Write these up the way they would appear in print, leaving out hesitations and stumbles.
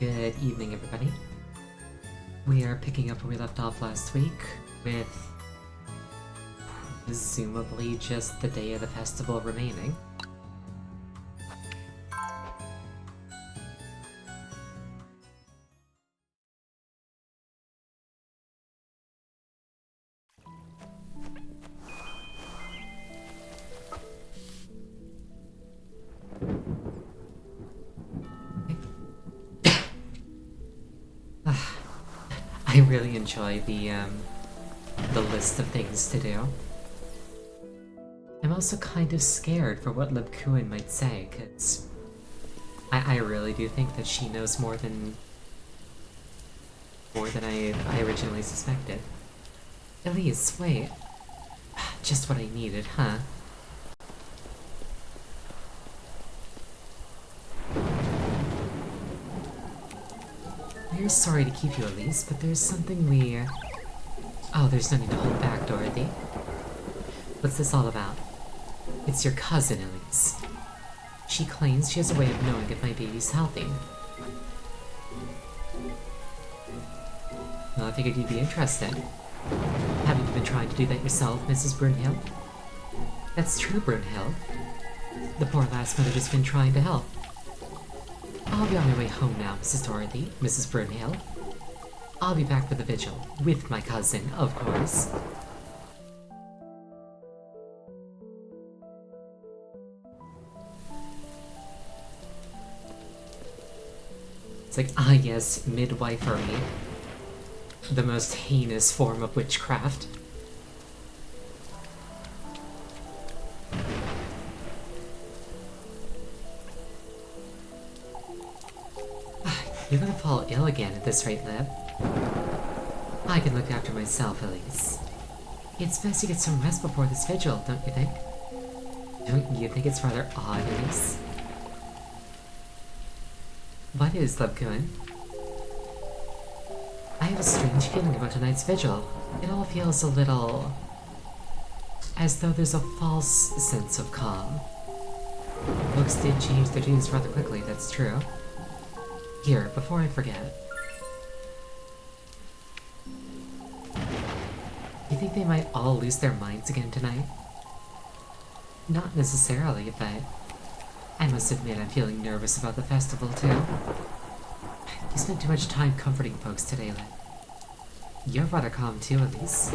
Good evening, everybody. We are picking up where we left off last week with presumably just the day of the festival remaining. I really enjoy the list of things to do. I'm also kind of scared for what Lib Kuin might say, because I really do think that she knows more than I originally suspected. Elise, wait. Just what I needed, huh? We're sorry to keep you, Elise, but there's something we... Oh, there's no need to hold back, Dorothy. What's this all about? It's your cousin, Elise. She claims she has a way of knowing if my baby's healthy. Well, I figured you'd be interested. Haven't you been trying to do that yourself, Mrs. Brunhill? That's true, Brunhill. The poor lass might have just been trying to help. I'll be on my way home now, Mrs. Dorothy, Mrs. Brunhill. I'll be back for the vigil, with my cousin, of course. It's like, ah yes, midwifery. The most heinous form of witchcraft. You're gonna fall ill again at this rate, Lib. I can look after myself, Elise. It's best you get some rest before this vigil, don't you think? Don't you think it's rather odd, Elise? What is, Lib Kuin? I have a strange feeling about tonight's vigil. It all feels a little... as though there's a false sense of calm. Folks did change their tunes rather quickly, that's true. Here, before I forget. You think they might all lose their minds again tonight? Not necessarily, but I must admit I'm feeling nervous about the festival too. You spent too much time comforting folks today, Lib. You're rather calm too, Elise.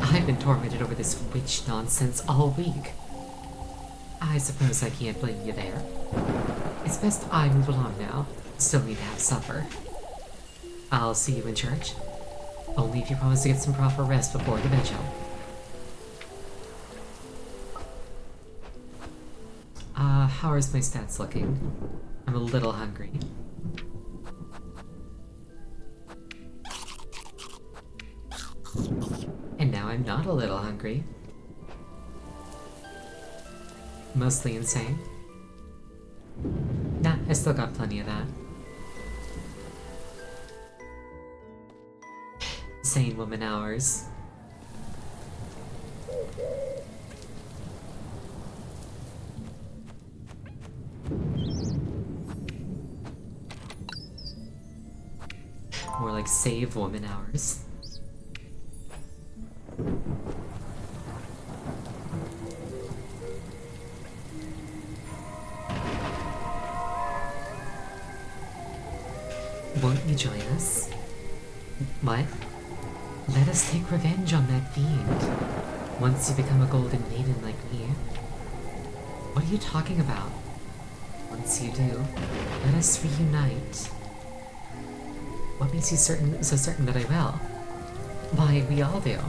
I've been tormented over this witch nonsense all week. I suppose I can't blame you there. It's best I move along now. Still need to have supper. I'll see you in church. Only if you promise to get some proper rest before the vigil. How are my stats looking? I'm a little hungry. And now I'm not a little hungry. Mostly insane. Nah, I still got plenty of that. Sane woman hours. More like save woman hours. Won't you join us? What? Let us take revenge on that fiend. Once you become a golden maiden like me. What are you talking about? Once you do, let us reunite. What makes you so certain that I will? Why, we all do.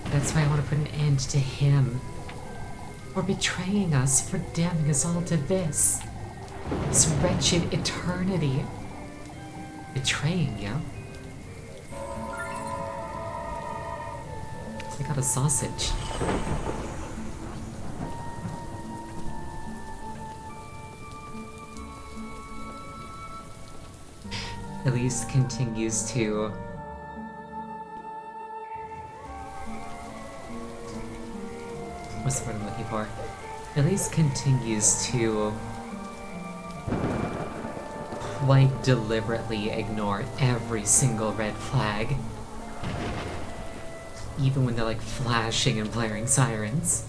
That's why I want to put an end to him. For betraying us, for damning us all to this. This wretched eternity. Betraying you? I got a sausage. Elise continues to... What's the word I'm looking for? Elise continues to like, deliberately ignore every single red flag. Even when they're, like, flashing and blaring sirens.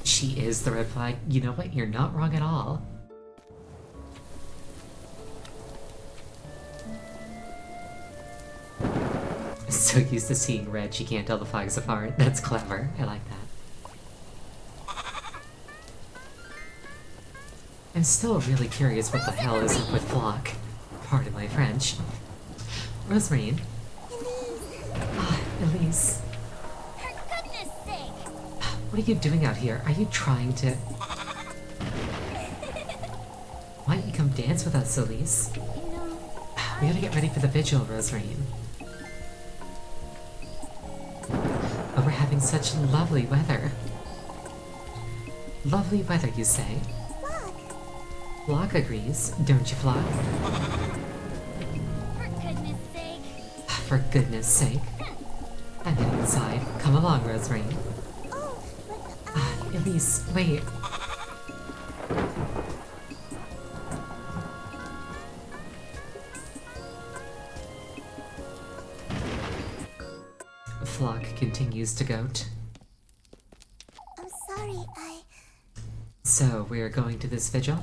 She is the red flag. You know what? You're not wrong at all. So used to seeing red, she can't tell the flags apart. That's clever. I like that. I'm still really curious what the hell is up with Flock. Pardon my French. Rosemary. Ah, Elise. For goodness sake! What are you doing out here? Are you trying to... Why don't you come dance with us, Elise? You know, We gotta get ready for the vigil, Rosemary. But we're having such lovely weather. Lovely weather, you say? Flock agrees, don't you, Flock? for goodness sake! For goodness sake. I'm heading inside. Come along, Rosemary. Oh, but Elise, wait. Flock continues to goat. I'm sorry, So, we're going to this vigil?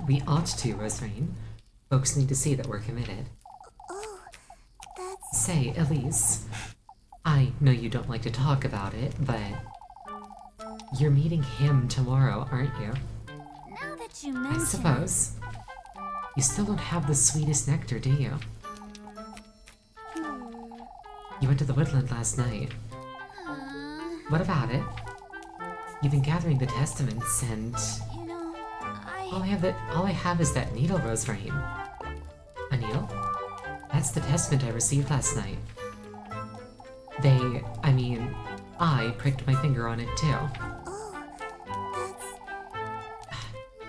We ought to, Rosemary. Folks need to see that we're committed. Oh, that's... Say, Elise, I know you don't like to talk about it, but you're meeting him tomorrow, aren't you? Now that you I mention suppose. You still don't have the sweetest nectar, do you? You went to the woodland last night. What about it? You've been gathering the testaments and... You know, All I have is that needle, Rosemary. A needle? That's the testament I received last night. I pricked my finger on it too. Oh, that's...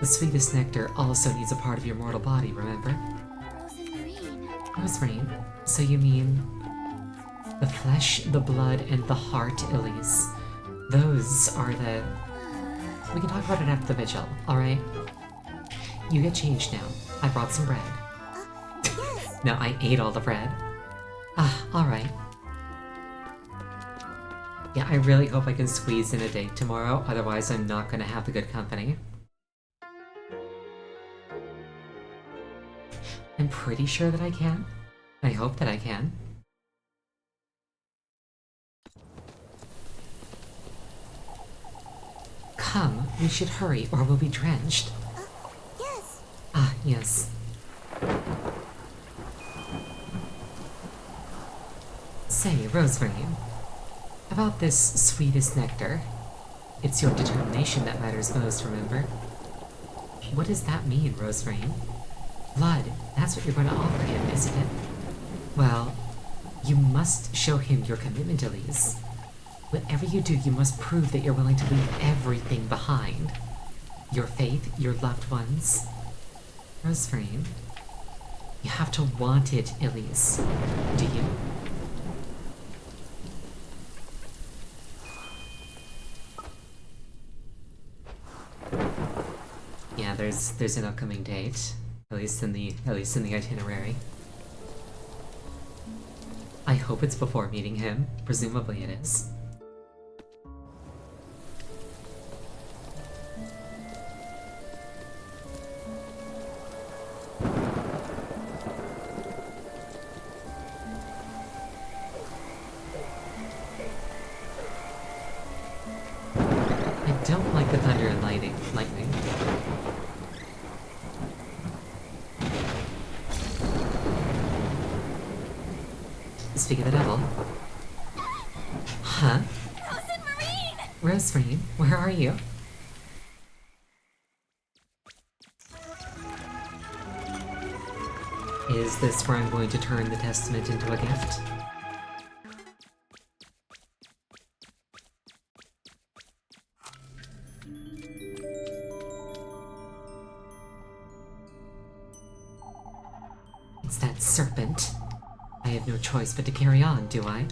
The sweetest nectar also needs a part of your mortal body, remember? Rosemary, so you mean... the flesh, the blood, and the heart, Elise. Those are the... We can talk about it after the vigil, alright? You get changed now. I brought some bread. Yes! No, I ate all the bread. Alright. Yeah, I really hope I can squeeze in a date tomorrow, otherwise I'm not gonna have the good company. I'm pretty sure that I can. I hope that I can. Come, we should hurry or we'll be drenched. Yes! Yes. Say, Rosemary, about this sweetest nectar. It's your determination that matters most, remember? What does that mean, Rosemary? Blood, that's what you're going to offer him, isn't it? Well, you must show him your commitment, Elise. Whatever you do, you must prove that you're willing to leave everything behind. Your faith, your loved ones. Rosemary, you have to want it, Elise. Do you? Yeah, there's an upcoming date, at least in the itinerary. I hope it's before meeting him. Presumably it is. I don't like the thunder and lightning. Speak of the devil. Huh? Rosemary, where are you? Is this where I'm going to turn the testament into a gift? It's that serpent. I have no choice but to carry on, do I?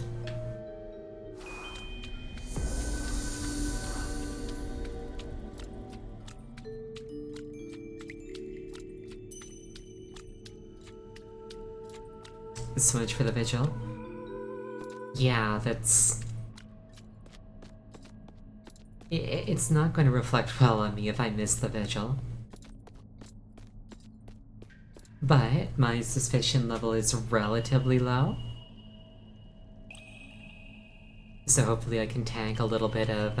So much for the vigil. Yeah, that's... It's not going to reflect well on me if I miss the vigil. But my suspicion level is relatively low. So hopefully I can tank a little bit of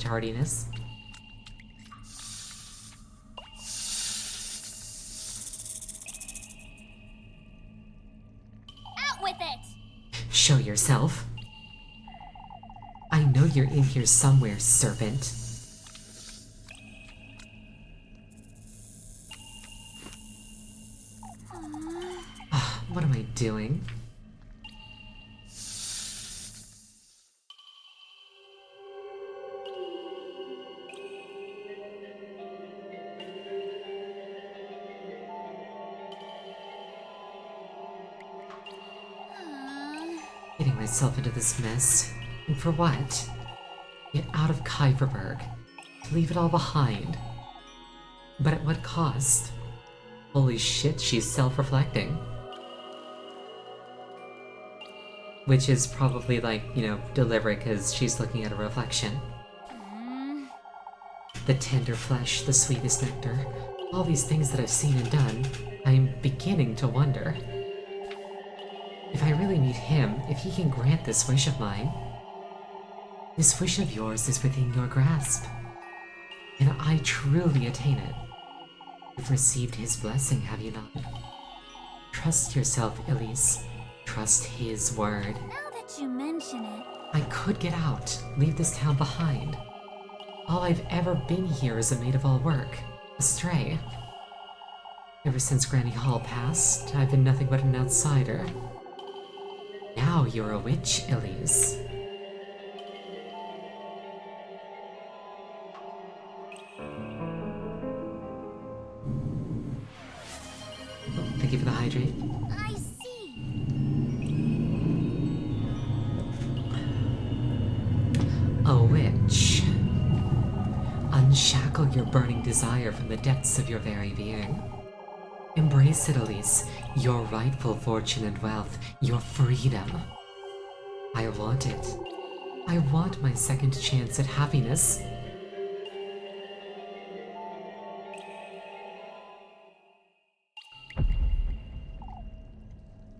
tardiness. Out with it! Show yourself. I know you're in here somewhere, serpent. What am I doing? Getting myself into this mess. And for what? Get out of Kuiperberg. To leave it all behind. But at what cost? Holy shit, she's self-reflecting. Which is probably like, you know, deliberate because she's looking at a reflection. The tender flesh, the sweetest nectar, all these things that I've seen and done, I'm beginning to wonder. If I really meet him, if he can grant this wish of mine, this wish of yours is within your grasp, and I truly attain it. You've received his blessing, have you not? Trust yourself, Elise. Trust his word. Now that you mention it... I could get out, leave this town behind. All I've ever been here is a maid of all work, a stray. Ever since Granny Hall passed, I've been nothing but an outsider. Now you're a witch, Elise. Oh, thank you for the hydrate. I see. A witch. Unshackle your burning desire from the depths of your very being. Embrace it, Elise. Your rightful fortune and wealth. Your freedom. I want it. I want my second chance at happiness.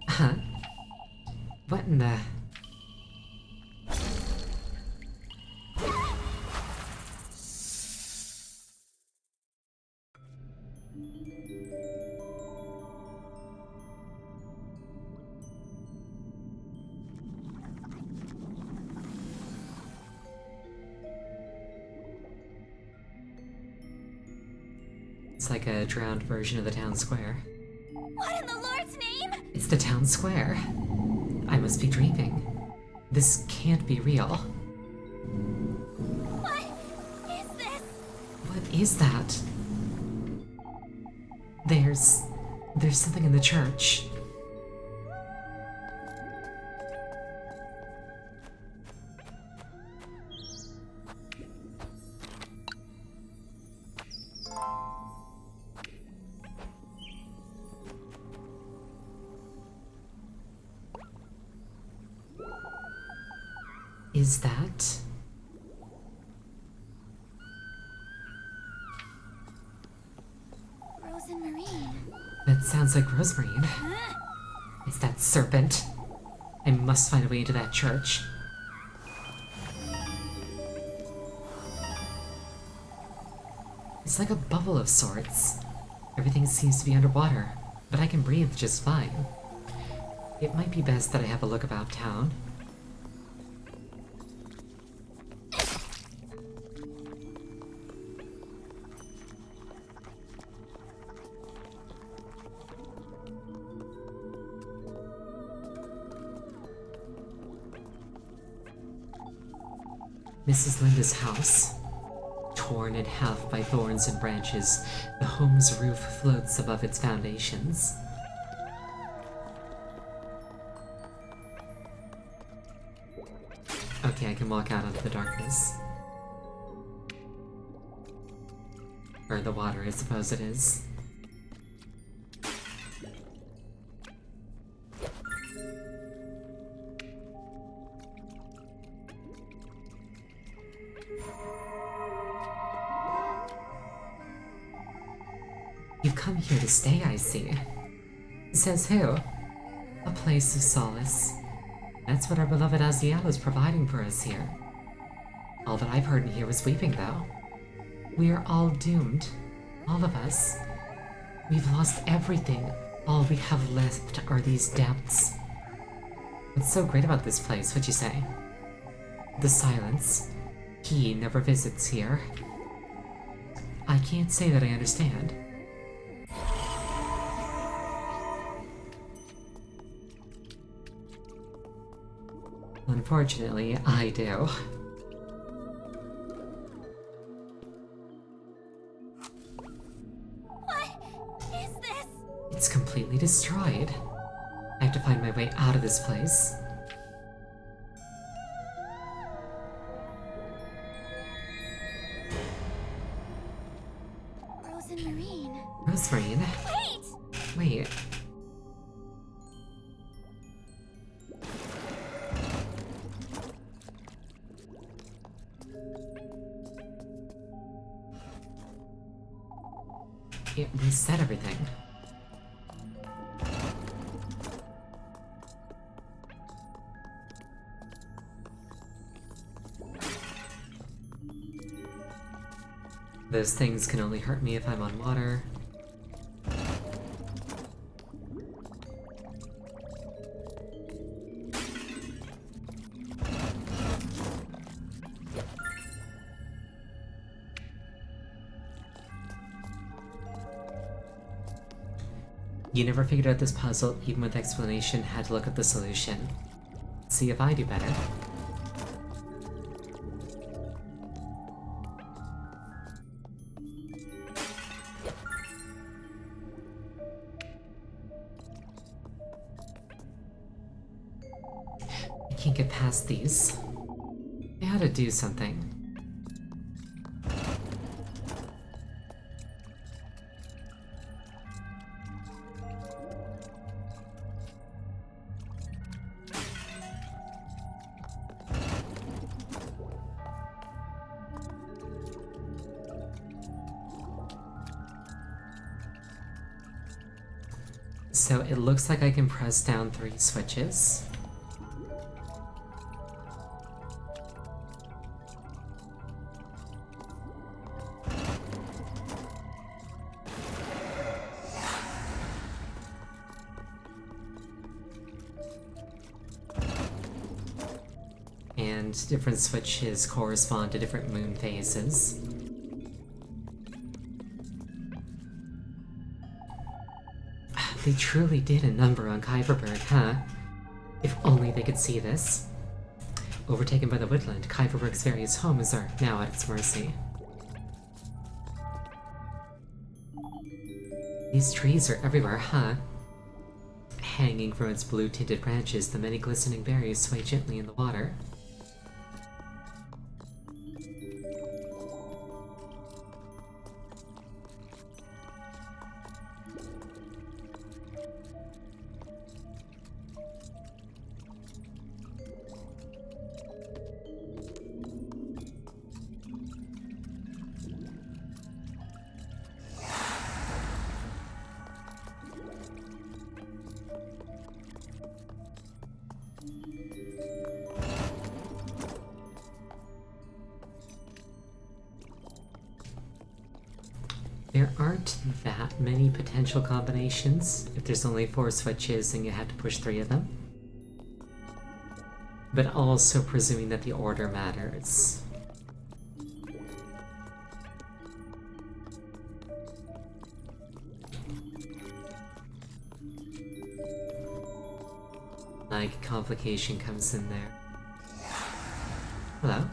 Huh? What in the... It's like a drowned version of the town square. What in the Lord's name? It's the town square. I must be dreaming. This can't be real. What is this? What is that? There's something in the church. Is that... Rosemarine. That sounds like Rosemarine. Huh? It's that serpent. I must find a way into that church. It's like a bubble of sorts. Everything seems to be underwater, but I can breathe just fine. It might be best that I have a look about town. Mrs. Linda's house. Torn in half by thorns and branches, the home's roof floats above its foundations. Okay, I can walk out into the darkness. Or the water, I suppose it is. You've come here to stay, I see. Says who? A place of solace. That's what our beloved Aziel is providing for us here. All that I've heard in here is weeping, though. We are all doomed. All of us. We've lost everything. All we have left are these depths. What's so great about this place, would you say? The silence. He never visits here. I can't say that I understand. Unfortunately, I do. What is this? It's completely destroyed. I have to find my way out of this place. Rosemarine. Rosemarine? Wait! Wait. It reset everything. Those things can only hurt me if I'm on water. You never figured out this puzzle, even with explanation, had to look up the solution. See if I do better. I can't get past these. I ought to do something. So it looks like I can press down 3 switches. And different switches correspond to different moon phases. They truly did a number on Kyverberg, huh? If only they could see this. Overtaken by the woodland, Kyverberg's various homes are now at its mercy. These trees are everywhere, huh? Hanging from its blue-tinted branches, the many glistening berries sway gently in the water. There aren't that many potential combinations if there's only 4 switches and you have to push 3 of them. But also presuming that the order matters. Like, complication comes in there. Hello?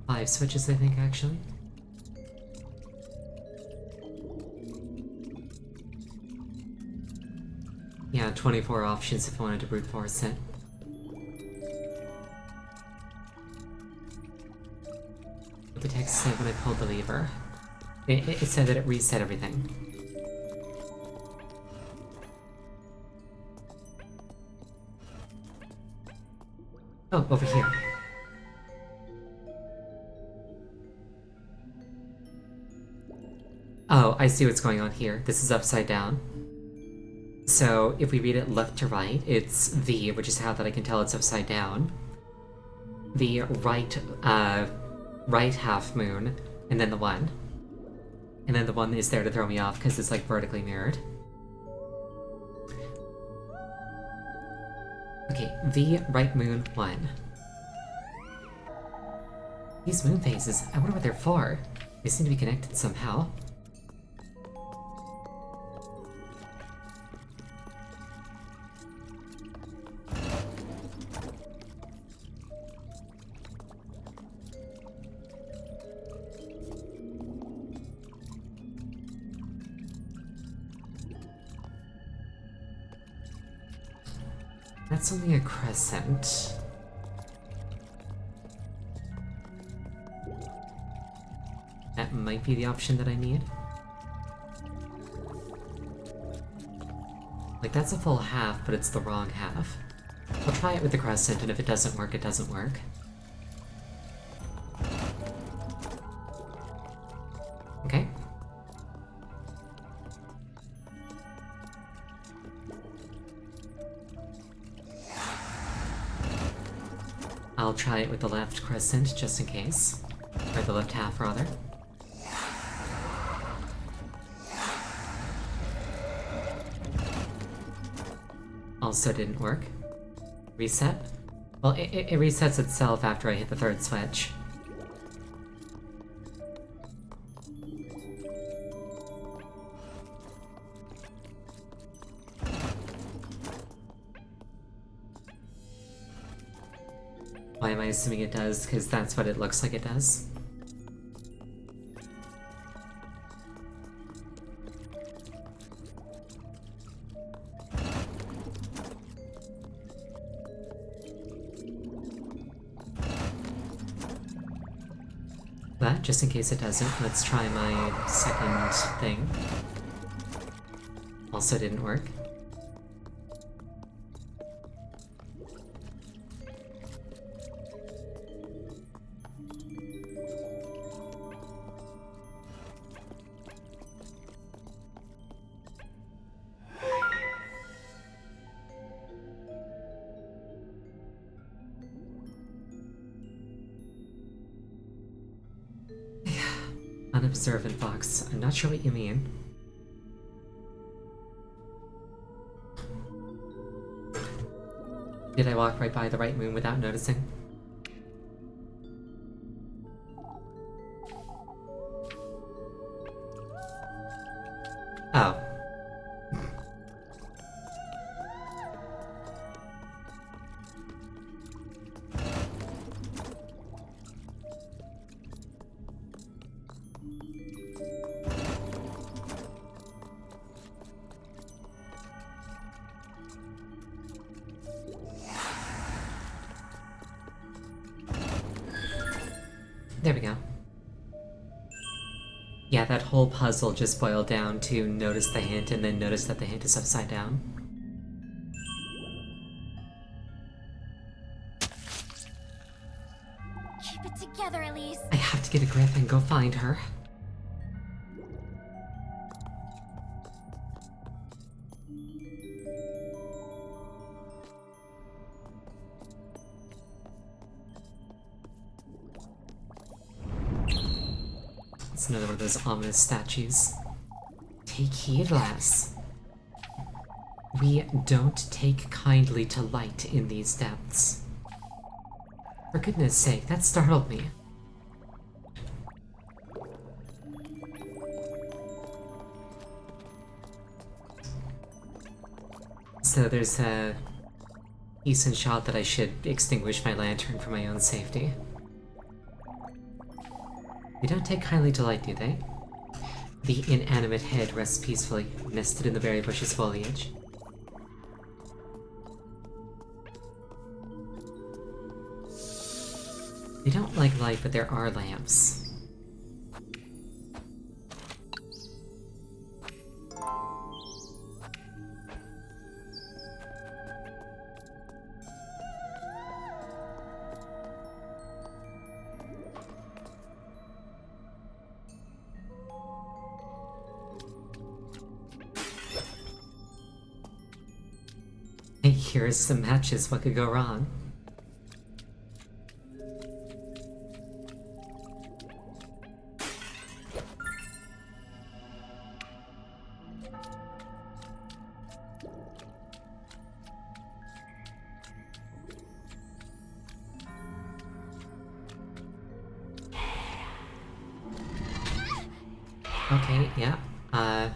5 switches, I think, actually. Yeah, 24 options if I wanted to brute force it. What the text said when I pulled the lever. It said that it reset everything. Oh, over here. Oh, I see what's going on here. This is upside down. So if we read it left to right, it's V, which is how that I can tell it's upside down. The right half moon, and then the 1. And then the 1 is there to throw me off because it's like vertically mirrored. Okay, V, right moon, 1. These moon phases, I wonder what they're for. They seem to be connected somehow. That's only a crescent. That might be the option that I need. Like, that's a full half, but it's the wrong half. I'll try it with the crescent, and if it doesn't work, it doesn't work. Okay. I'll try it with the left crescent, just in case. Or the left half, rather. Also didn't work. Reset? Well, it resets itself after I hit the 3rd switch. Why am I assuming it does? Because that's what it looks like it does. But, just in case it doesn't, let's try my second thing. Also didn't work. Unobservant box. I'm not sure what you mean. Did I walk right by the right moon without noticing? Oh. There we go. Yeah, that whole puzzle just boiled down to notice the hint and then notice that the hint is upside down. Keep it together, Elise. I have to get a grip and go find her. It's another one of those ominous statues. Take heed, lass. We don't take kindly to light in these depths. For goodness sake, that startled me. So there's a decent shot that I should extinguish my lantern for my own safety. They don't take kindly to light, do they? The inanimate head rests peacefully, nested in the berry bush's foliage. They don't like light, but there are lamps. Here's some matches, what could go wrong? Okay, yeah, I'm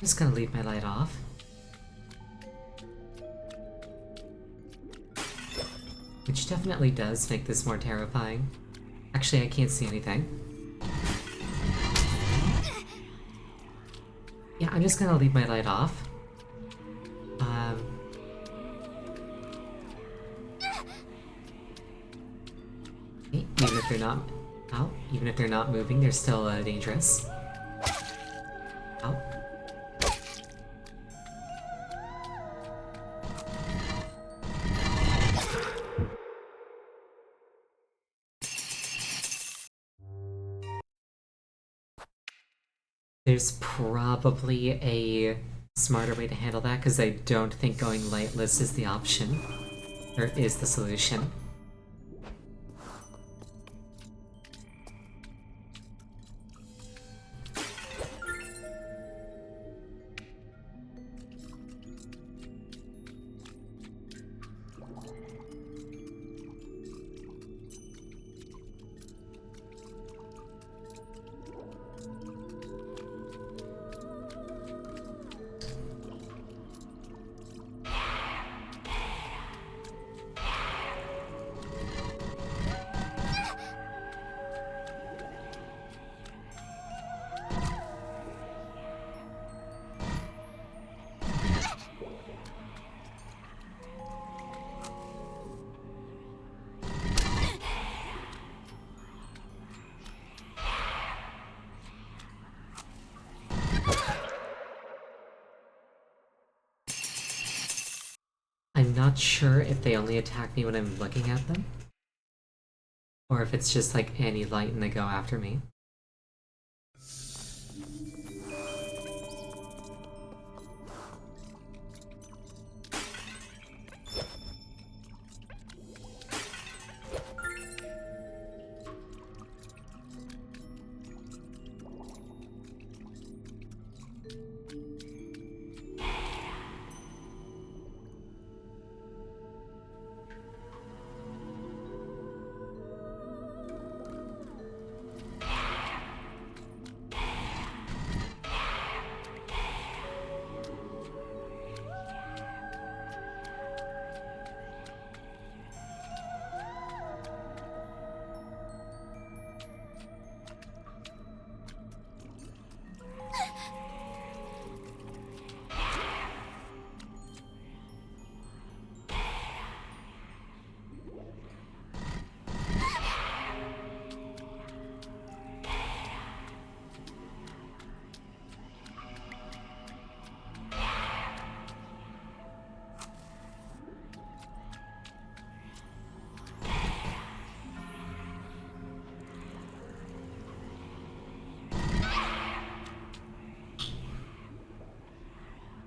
just gonna leave my light off. Which definitely does make this more terrifying. Actually, I can't see anything. Yeah, I'm just gonna leave my light off. Even if they're not out, even if they're not moving, they're still dangerous. Out. There's probably a smarter way to handle that, because I don't think going lightless is the option. Or is the solution. I'm not sure if they only attack me when I'm looking at them, or if it's just like any light and they go after me.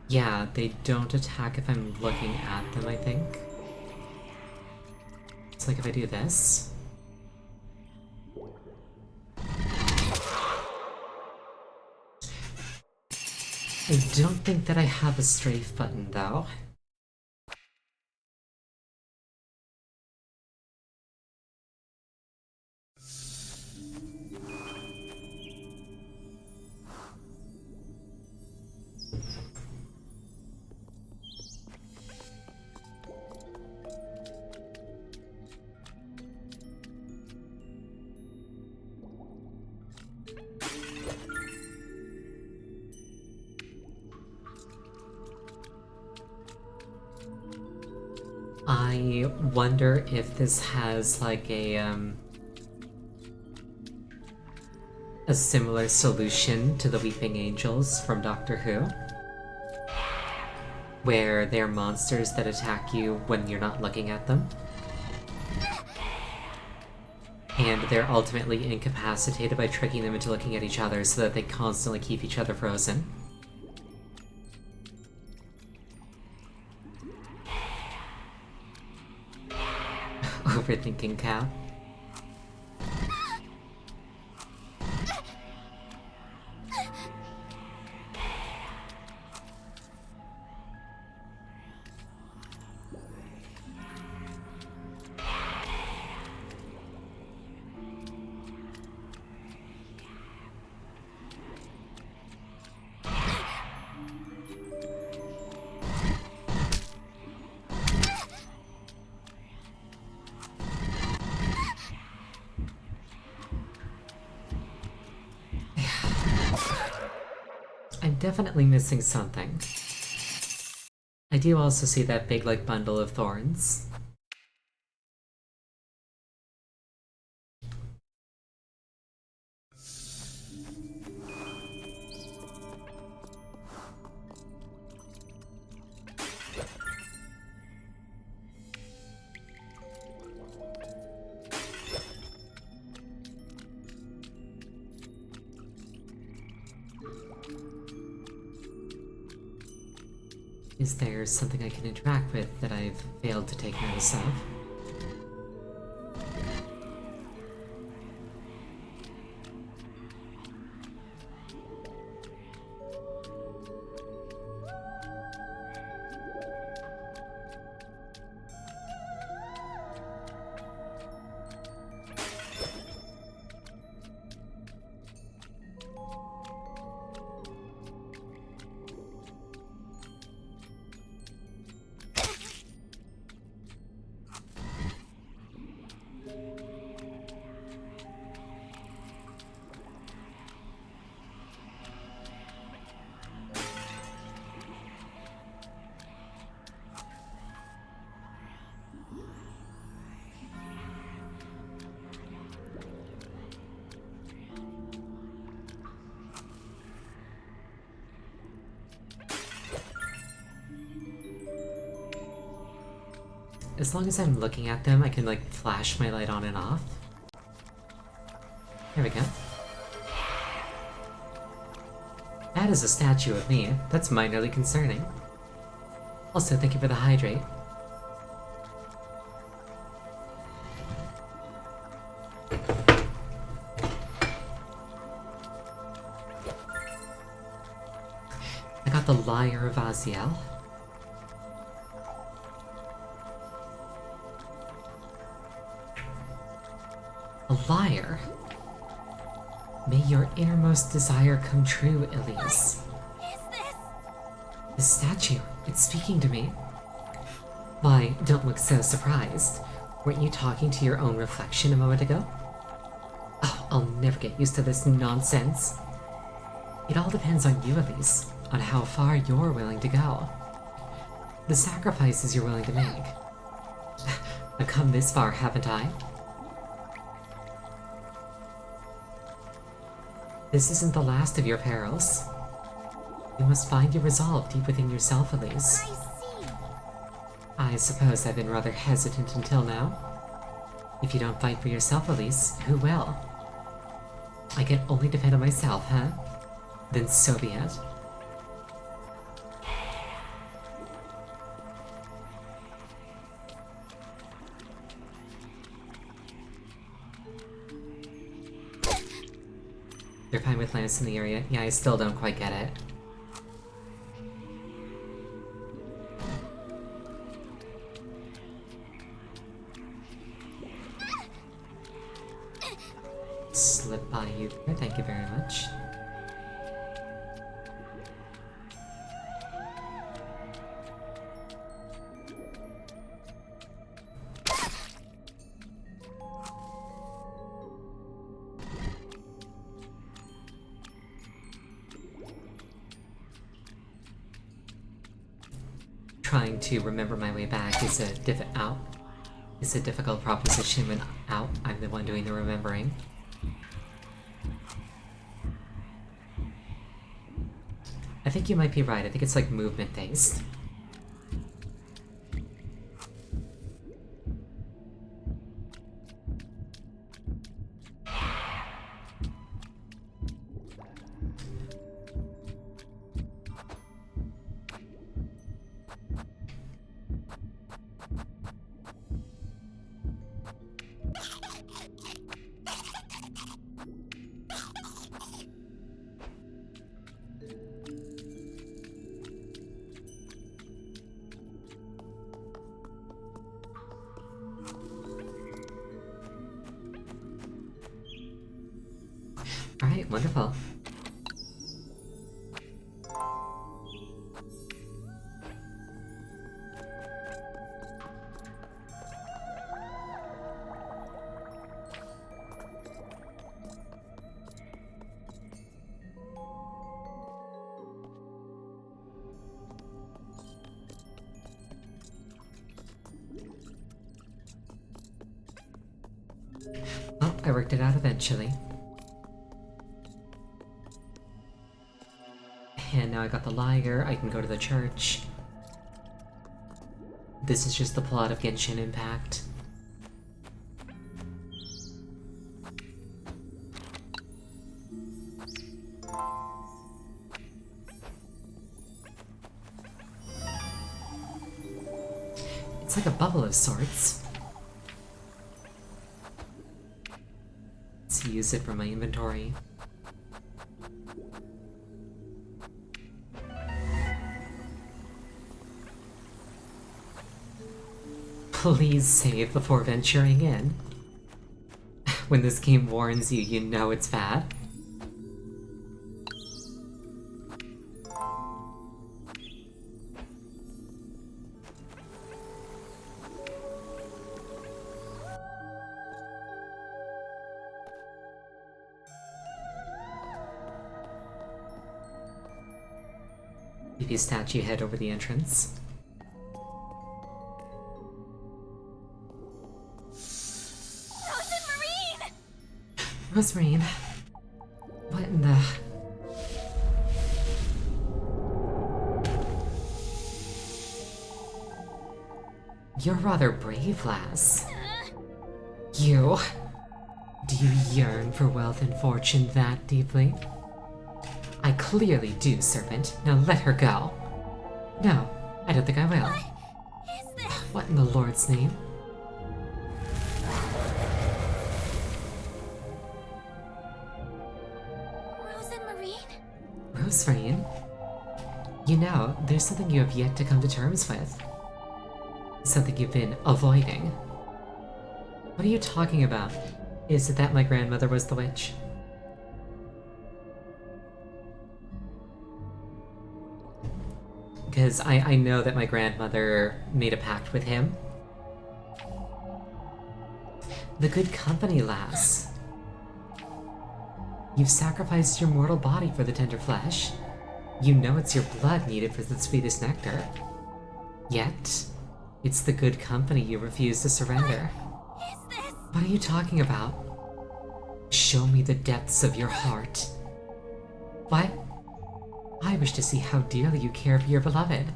Yeah, they don't attack if I'm looking at them, I think. It's like if I do this. I don't think that I have a strafe button, though. I wonder if this has like a similar solution to the Weeping Angels from Doctor Who, where they're monsters that attack you when you're not looking at them. And they're ultimately incapacitated by tricking them into looking at each other so that they constantly keep each other frozen. Overthinking cow. I'm definitely missing something. I do also see that big, like, bundle of thorns. Is there something I can interact with that I've failed to take notice of? As long as I'm looking at them, I can, like, flash my light on and off. There we go. That is a statue of me. That's minorly concerning. Also, thank you for the hydrate. I got the Lyre of Aziel. A lyre. May your innermost desire come true, Elise. Is this? The statue, it's speaking to me. Why, don't look so surprised. Weren't you talking to your own reflection a moment ago? Oh, I'll never get used to this nonsense. It all depends on you, Elise, on how far you're willing to go. The sacrifices you're willing to make. I've come this far, haven't I? This isn't the last of your perils. You must find your resolve deep within yourself, Elise. I see. I suppose I've been rather hesitant until now. If you don't fight for yourself, Elise, who will? I can only depend on myself, huh? Then so be it. You're fine with lamps in the area? Yeah, I still don't quite get it. Slip by you there, thank you very much. Trying to remember my way back is a difficult proposition when out I'm the one doing the remembering. I think you might be right. I think it's like movement based. Alright, wonderful. Well, I worked it out eventually. And now I got the liar, I can go to the church. This is just the plot of Genshin Impact. It's like a bubble of sorts. Let's use it for my inventory. Please save before venturing in. When this game warns you, you know it's bad. Maybe a statue head over the entrance. Rosemarine! What in the... You're rather brave, lass. You... Do you yearn for wealth and fortune that deeply? I clearly do, servant. Now let her go. No, I don't think I will. What is this? What in the Lord's name? Rosemarine? You know, there's something you have yet to come to terms with. Something you've been avoiding. What are you talking about? Is it that my grandmother was the witch? Because I know that my grandmother made a pact with him. The good company, lass. You've sacrificed your mortal body for the tender flesh. You know it's your blood needed for the sweetest nectar. Yet, it's the good company you refuse to surrender. What is this? What are you talking about? Show me the depths of your heart. What? I wish to see how dearly you care for your beloved.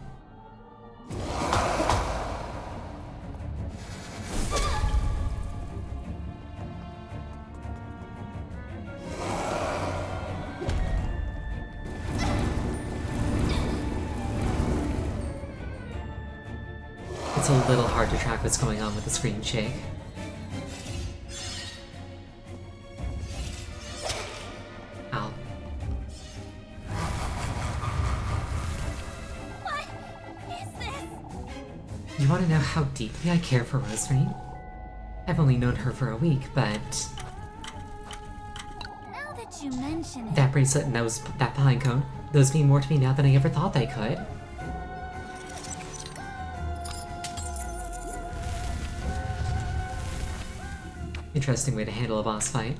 It's a little hard to track what's going on with the screen shake. Ow. What is this? You want to know how deeply I care for Rosemarine? I've only known her for a week, but Now that you mention it, that bracelet and that pine cone, those mean more to me now than I ever thought they could. Interesting way to handle a boss fight.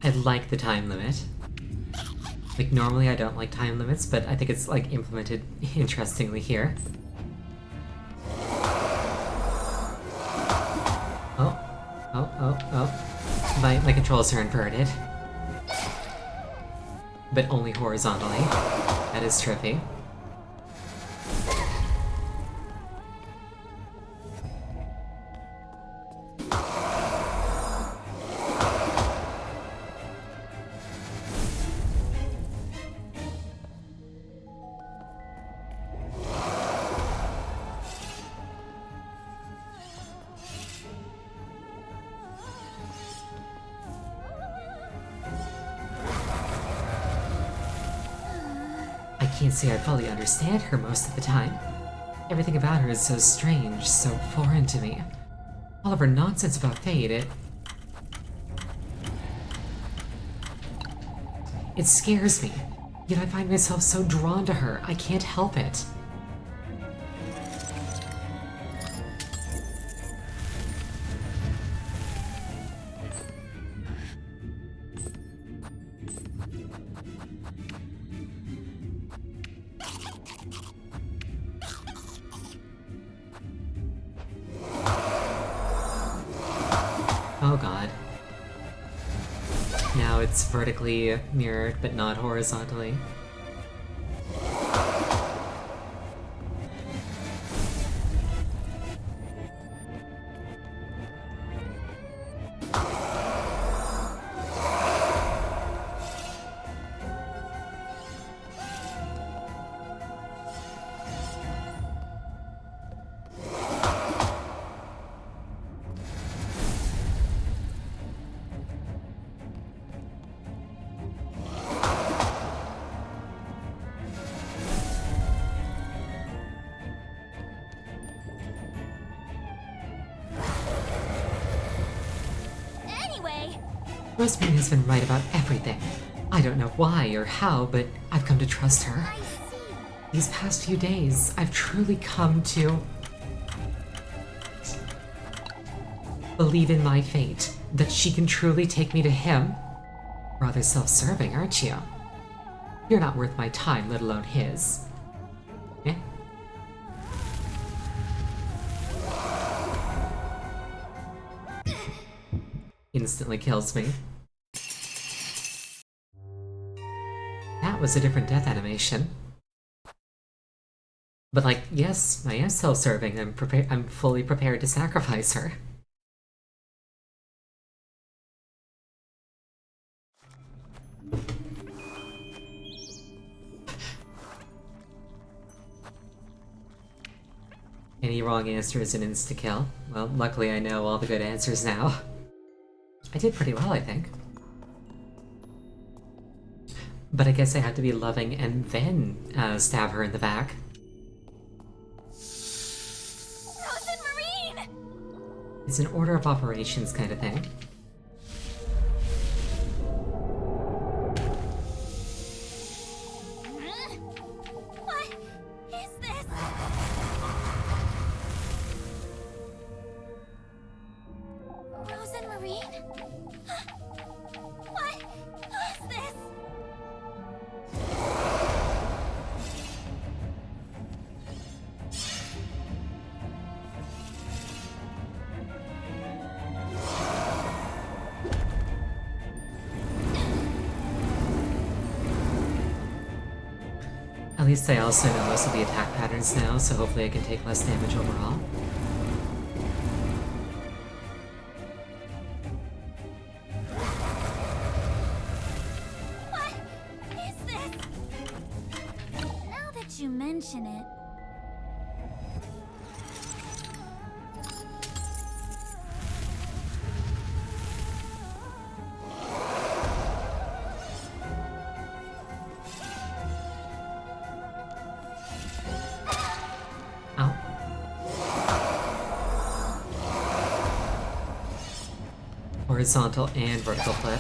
I like the time limit. Like, normally I don't like time limits, but I think it's, like, implemented interestingly here. Oh. My controls are inverted. But only horizontally. That is trippy. I can't say I fully understand her most of the time. Everything about her is so strange, so foreign to me. All of her nonsense about fate, It scares me. Yet I find myself so drawn to her, I can't help it. Oh god. Now it's vertically mirrored, but not horizontally. Anyway, Rosemary has been right about everything. I don't know why or how, but I've come to trust her. I see. These past few days, I've truly come to believe in my fate, that she can truly take me to him. Rather self-serving, aren't you? You're not worth my time, let alone his. Eh? Instantly kills me. That was a different death animation. But like, yes, I am self-serving. I'm fully prepared to sacrifice her. Any wrong answer is an insta-kill. Well, luckily I know all the good answers now. I did pretty well, I think. But I guess I have to be loving and then stab her in the back. Rose and Marine! It's an order of operations kind of thing. What is this? Rose and Marine? What is this? At least I also know most of the attack patterns now, so hopefully I can take less damage overall. What is this? Now that you mention it. Ow. Horizontal and vertical flip.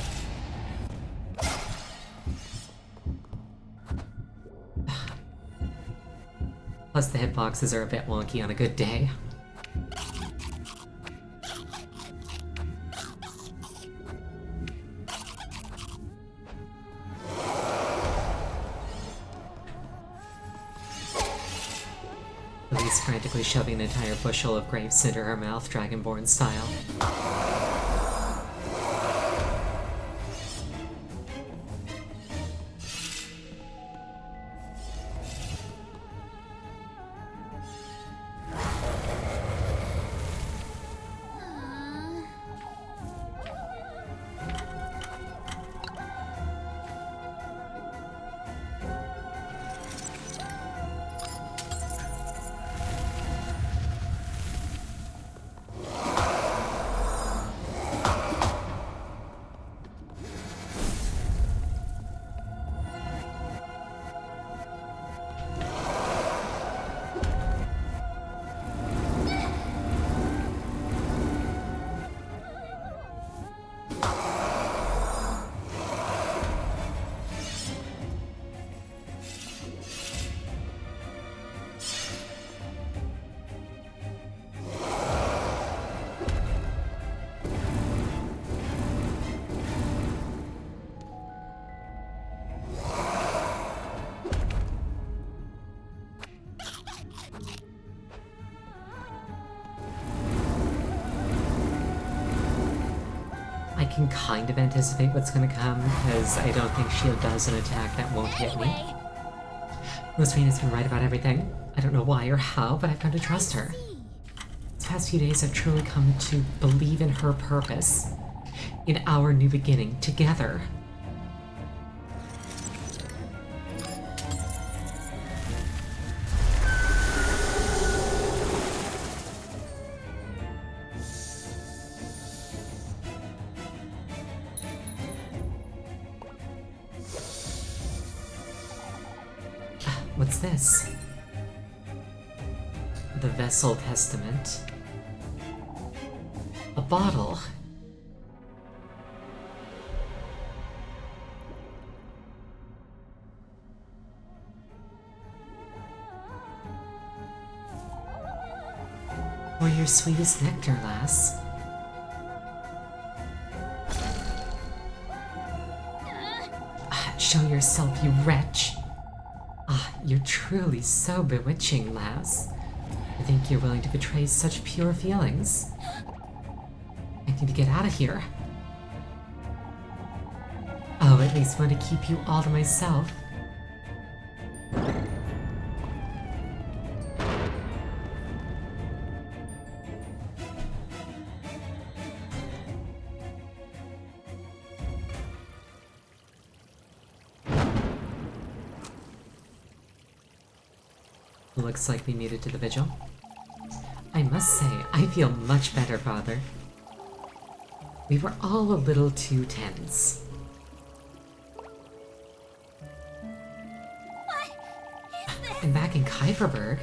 Plus the hitboxes are a bit wonky on a good day. Elise frantically shoving an entire bushel of grapes into her mouth, Dragonborn style. can kind of anticipate what's gonna come, because I don't think Shield does an attack that won't hit me. Anyway, Rosemary has been right about everything. I don't know why or how, but I've come to trust her. see. These past few days I've truly come to believe in her purpose. In our new beginning, together. What's this? The Vessel Testament. A bottle. For your sweetest nectar, lass. Show yourself, you wretch. You're truly so bewitching, lass. I think you're willing to betray such pure feelings. I need to get out of here. Oh, at least want to keep you all to myself. Looks like we made it to the vigil. I must say, I feel much better, Father. We were all a little too tense. What is this? I'm back in Kieferberg.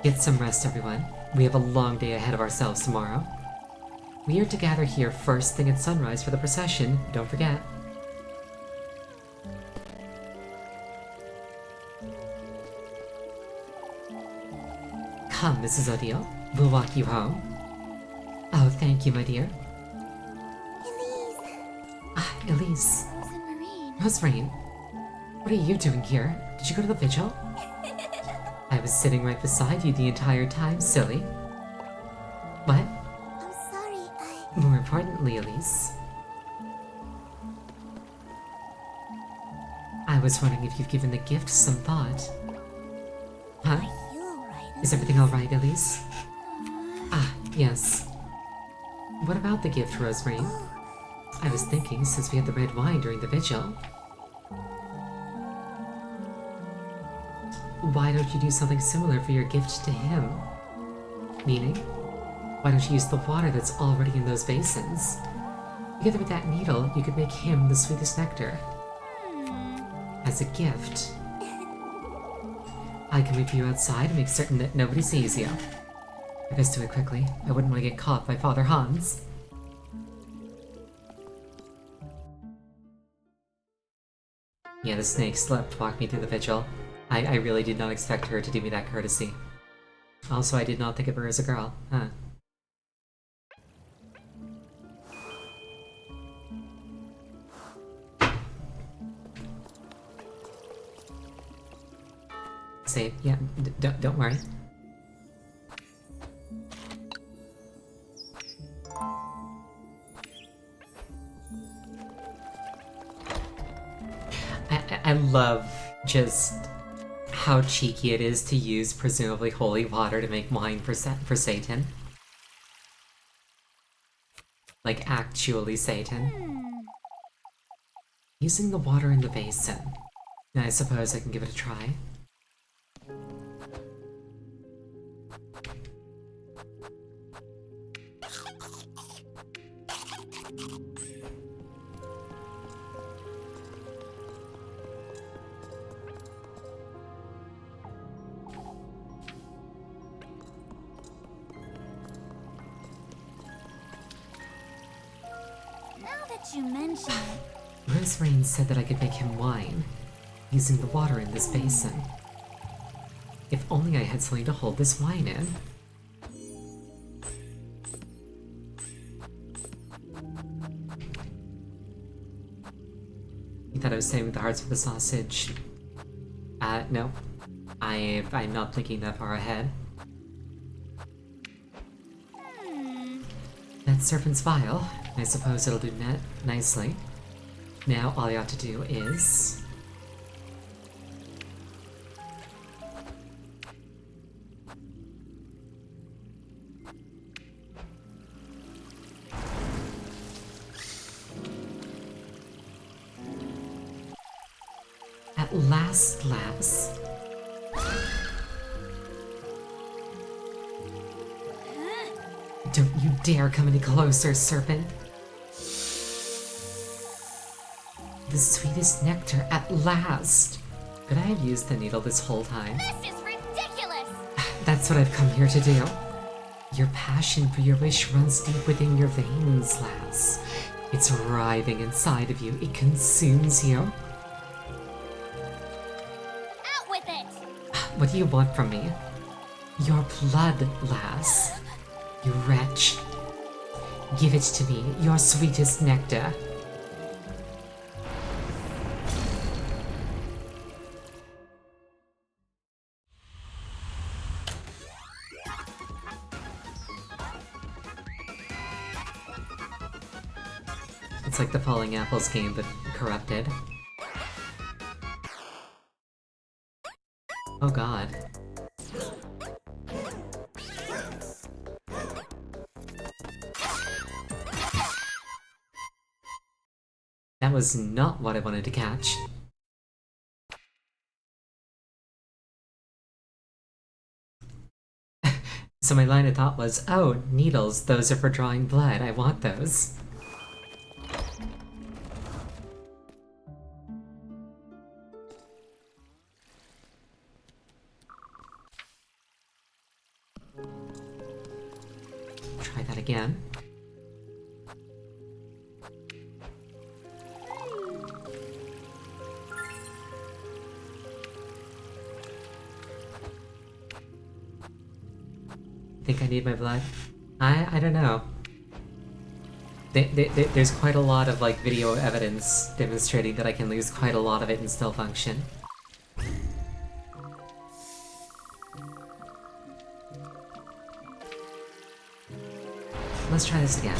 Get some rest, everyone. We have a long day ahead of ourselves tomorrow. We are to gather here first thing at sunrise for the procession, don't forget. Come, Mrs. Odile. We'll walk you home. Oh, thank you, my dear. Elise. Elise. Marine. Roseraine. What are you doing here? Did you go to the vigil? I was sitting right beside you the entire time, silly. What? I'm sorry, More importantly, Elise. I was wondering if you've given the gift some thought. Huh? Are you alright? Is everything alright, Elise? Yes. What about the gift, Rosemarie? I was thinking, since we had the red wine during the vigil, why don't you do something similar for your gift to him? Meaning, why don't you use the water that's already in those basins? Together with that needle, you could make him the sweetest nectar. As a gift. I can wait for you outside and make certain that nobody sees you. I best do it quickly. I wouldn't want to get caught by Father Hans. Yeah, the snake slept walk me through the vigil. I really did not expect her to do me that courtesy. Also, I did not think of her as a girl, huh? Save, yeah, don't worry. I love just how cheeky it is to use presumably holy water to make wine for Satan. Like, actually Satan. Using the water in the basin. I suppose I can give it a try. Now that you mention it, Roseraine said that I could make him wine, using the water in this basin. If only I had something to hold this wine in. You thought I was saving the hearts for the sausage? No. I'm not thinking that far ahead. That serpent's vial. I suppose it'll do nicely. Now all you have to do is... At last, lass. Don't you dare come any closer, serpent. The sweetest nectar at last. Could I have used the needle this whole time? This is ridiculous! That's what I've come here to do. Your passion for your wish runs deep within your veins, lass. It's writhing inside of you. It consumes you. Out with it! What do you want from me? Your blood, lass. You wretch. Give it to me, your sweetest nectar. It's like the Falling Apples game, but corrupted. Oh god. That was not what I wanted to catch. So my line of thought was, oh, needles, those are for drawing blood, I want those. Try that again. Think I need my blood? I don't know. There's quite a lot of like video evidence demonstrating that I can lose quite a lot of it and still function. Let's try this again.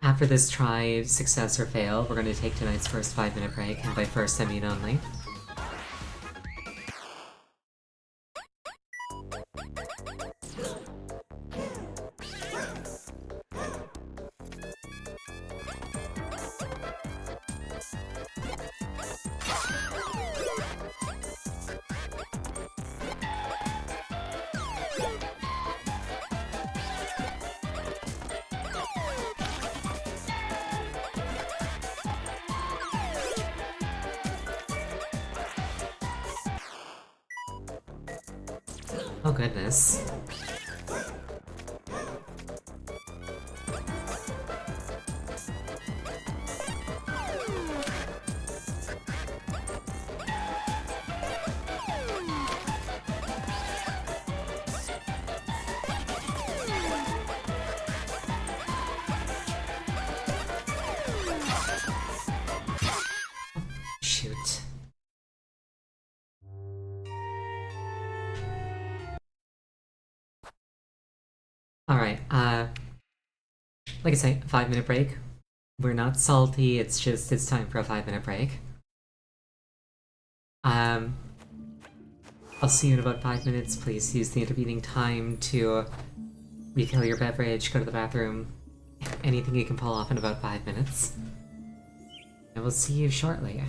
After this try, success or fail, we're going to take tonight's first 5-minute break, and by first I mean only. Oh goodness. Shoot. Alright, like I say, 5-minute break. We're not salty, it's just, it's time for a 5-minute break. I'll see you in about 5 minutes. Please use the intervening time to refill your beverage, go to the bathroom, anything you can pull off in about 5 minutes. And we'll see you shortly.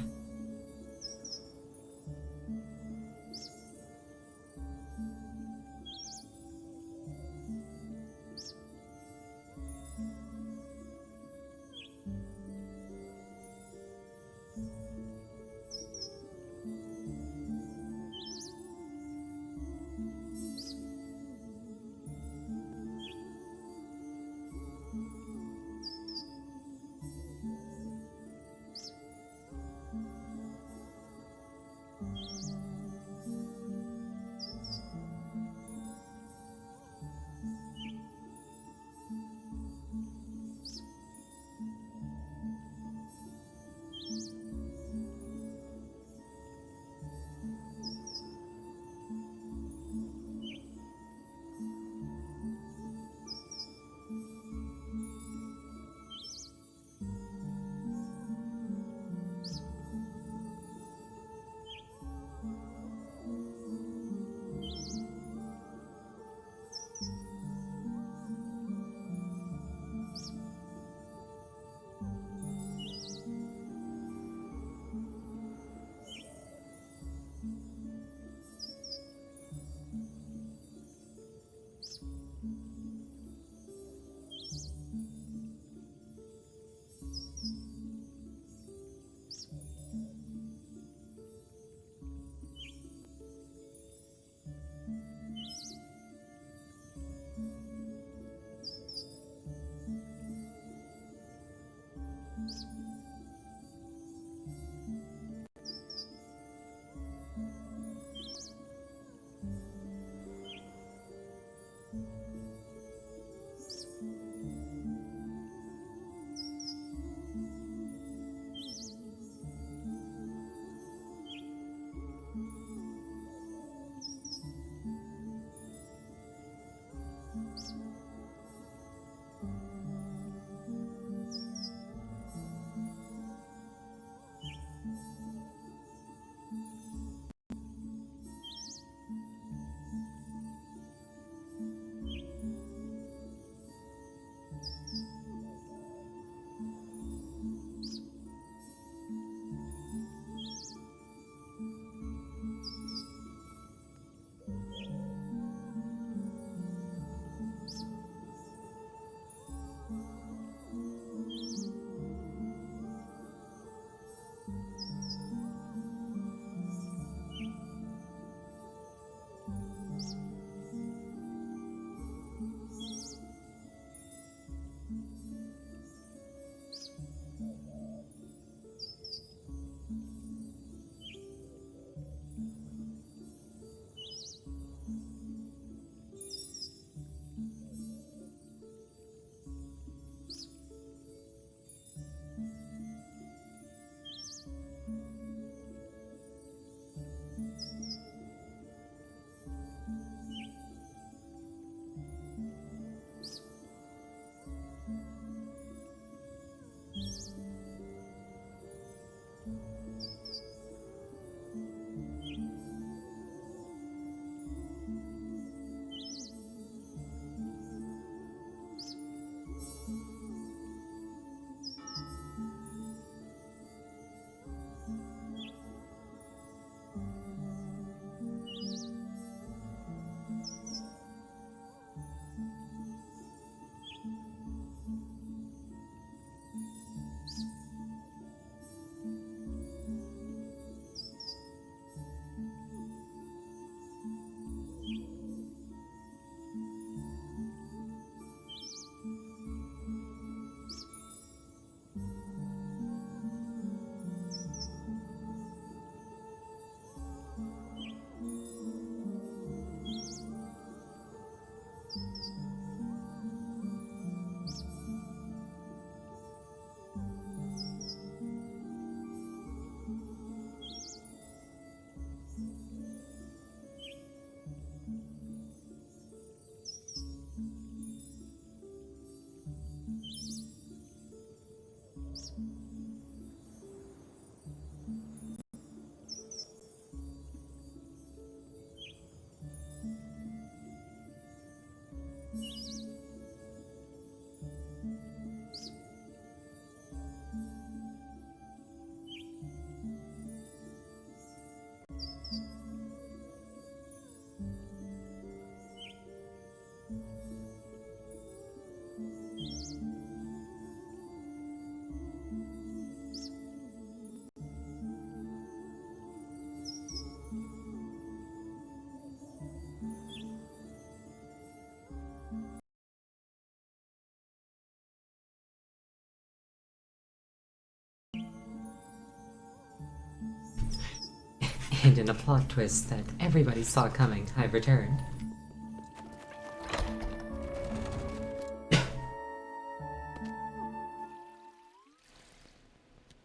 And in a plot twist that everybody saw coming, I've returned.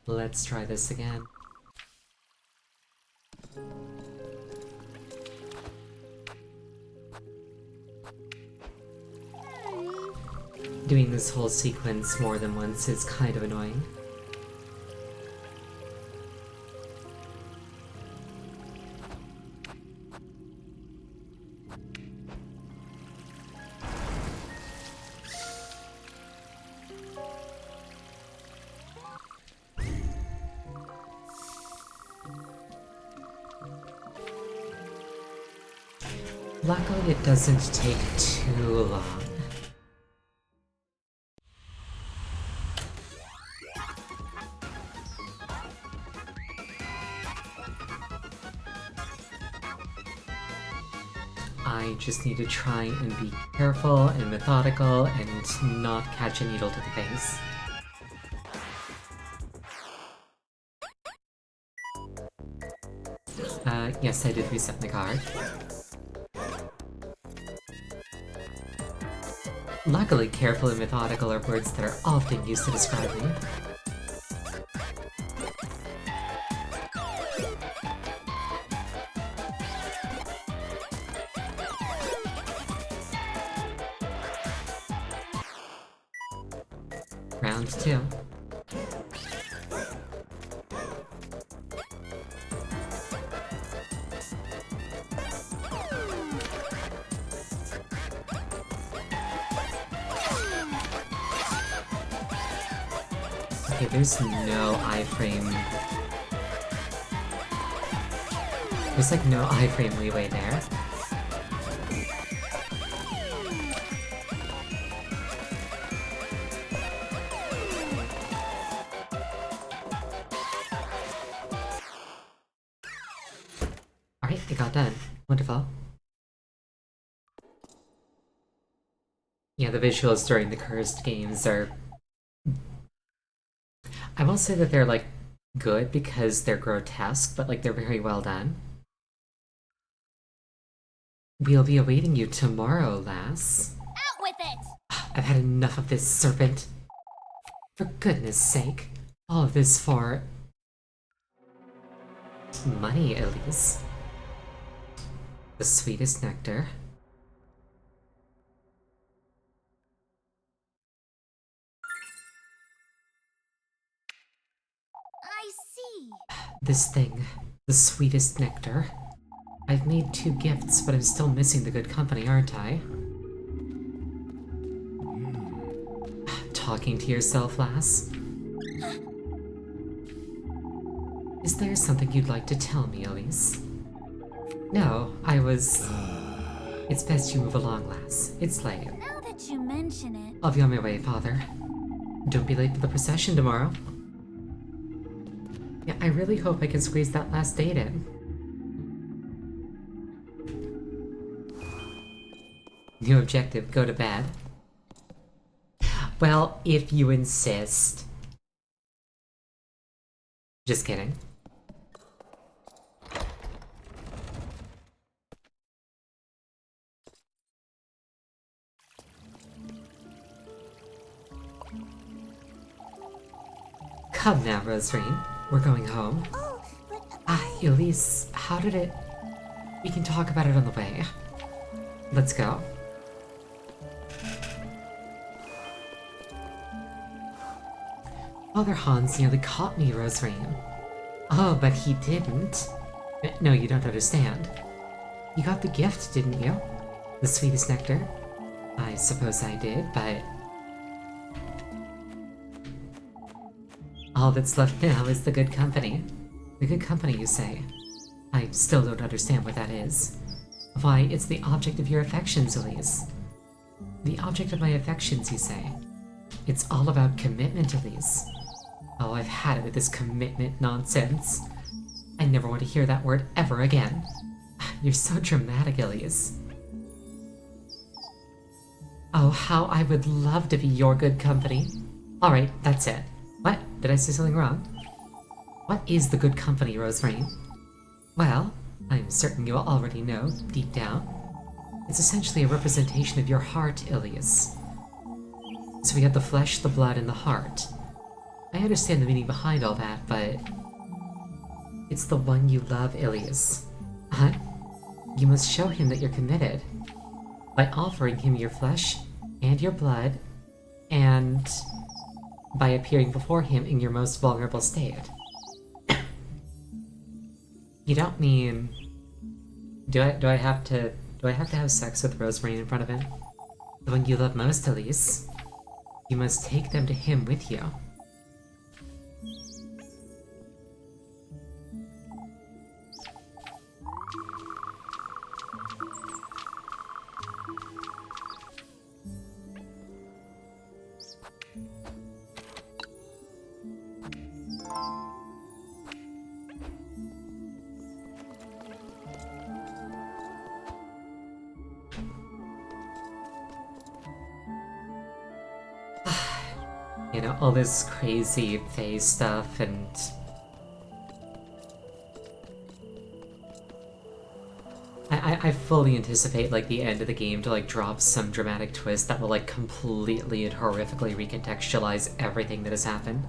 Let's try this again. Doing this whole sequence more than once is kind of annoying. Luckily, it doesn't take too long. I just need to try and be careful and methodical and not catch a needle to the face. Yes, I did reset my card. Luckily, careful and methodical are words that are often used to describe me. Round 2. Okay, there's no iframe. There's like no iframe leeway there. Alright, it got done. Wonderful. Yeah, the visuals during the cursed games are... I won't say that they're, like, good because they're grotesque, but, like, they're very well done. We'll be awaiting you tomorrow, lass. Out with it! I've had enough of this serpent. For goodness sake. All of this for... money, Elise. The sweetest nectar. I see. This thing. The sweetest nectar. I've made 2 gifts, but I'm still missing the good company, aren't I? Talking to yourself, lass? Is there something you'd like to tell me, Elise? No, I was... It's best you move along, lass. It's late. Now that you mention it... I'll be on my way, father. Don't be late for the procession tomorrow. Yeah, I really hope I can squeeze that last date in. New objective, go to bed. Well, if you insist. Just kidding. Come now, Roserine. We're going home. Oh, but... Elise, how did it... We can talk about it on the way. Let's go. Father Hans nearly caught me, Roserine. Oh, but he didn't. No, you don't understand. You got the gift, didn't you? The sweetest nectar? I suppose I did, but... all that's left now is the good company. The good company, you say? I still don't understand what that is. Why, it's the object of your affections, Elise. The object of my affections, you say? It's all about commitment, Elise. Oh, I've had it with this commitment nonsense. I never want to hear that word ever again. You're so dramatic, Elise. Oh, how I would love to be your good company. Alright, that's it. What? Did I say something wrong? What is the good company, Roserine? Well, I'm certain you already know, deep down. It's essentially a representation of your heart, Ilias. So we have the flesh, the blood, and the heart. I understand the meaning behind all that, but it's the one you love, Ilias. Huh? You must show him that you're committed by offering him your flesh and your blood, and by appearing before him in your most vulnerable state. You don't mean... Do I have to have sex with Rosemary in front of him? The one you love most, Elise. You must take them to him with you. You know, all this crazy phase stuff and... I fully anticipate, like, the end of the game to, like, drop some dramatic twist that will, like, completely and horrifically recontextualize everything that has happened.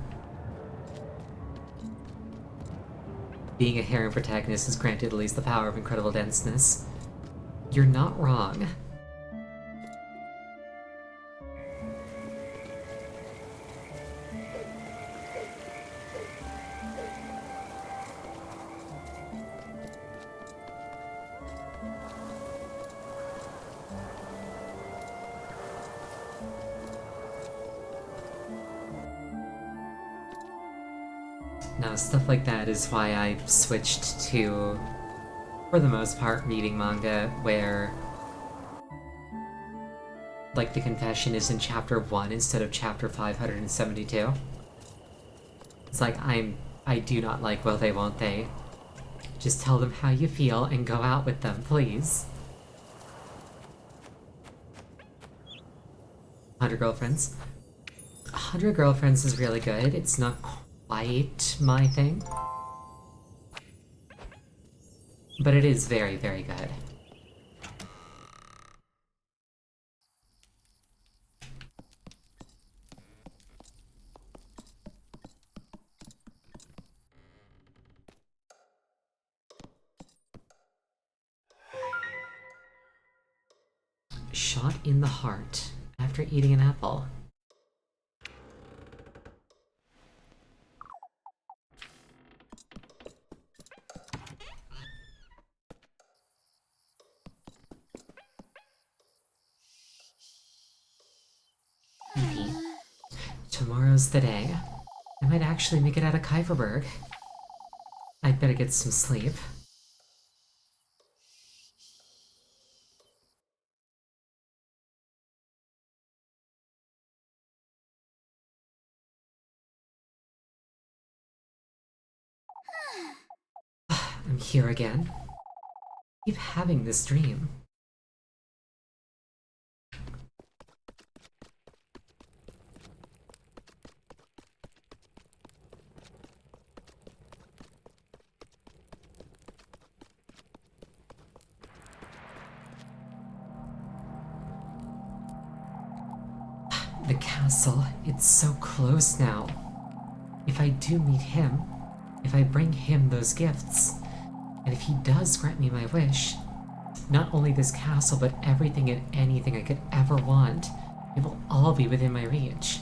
Being a harem protagonist has granted at least the power of incredible denseness. You're not wrong. Now, stuff like that is why I switched to, for the most part, reading manga where, like, the confession is in chapter 1 instead of chapter 572. It's like, I do not like will they, won't they. Just tell them how you feel and go out with them, please. 100 Girlfriends. 100 Girlfriends is really good. It's not quite my thing, but it is very, very good. Shot in the heart after eating an apple. Tomorrow's the day. I might actually make it out of Kieferberg. I'd better get some sleep. I'm here again. Keep having this dream. The castle, it's so close now. If I do meet him, if I bring him those gifts, and if he does grant me my wish, not only this castle, but everything and anything I could ever want, it will all be within my reach.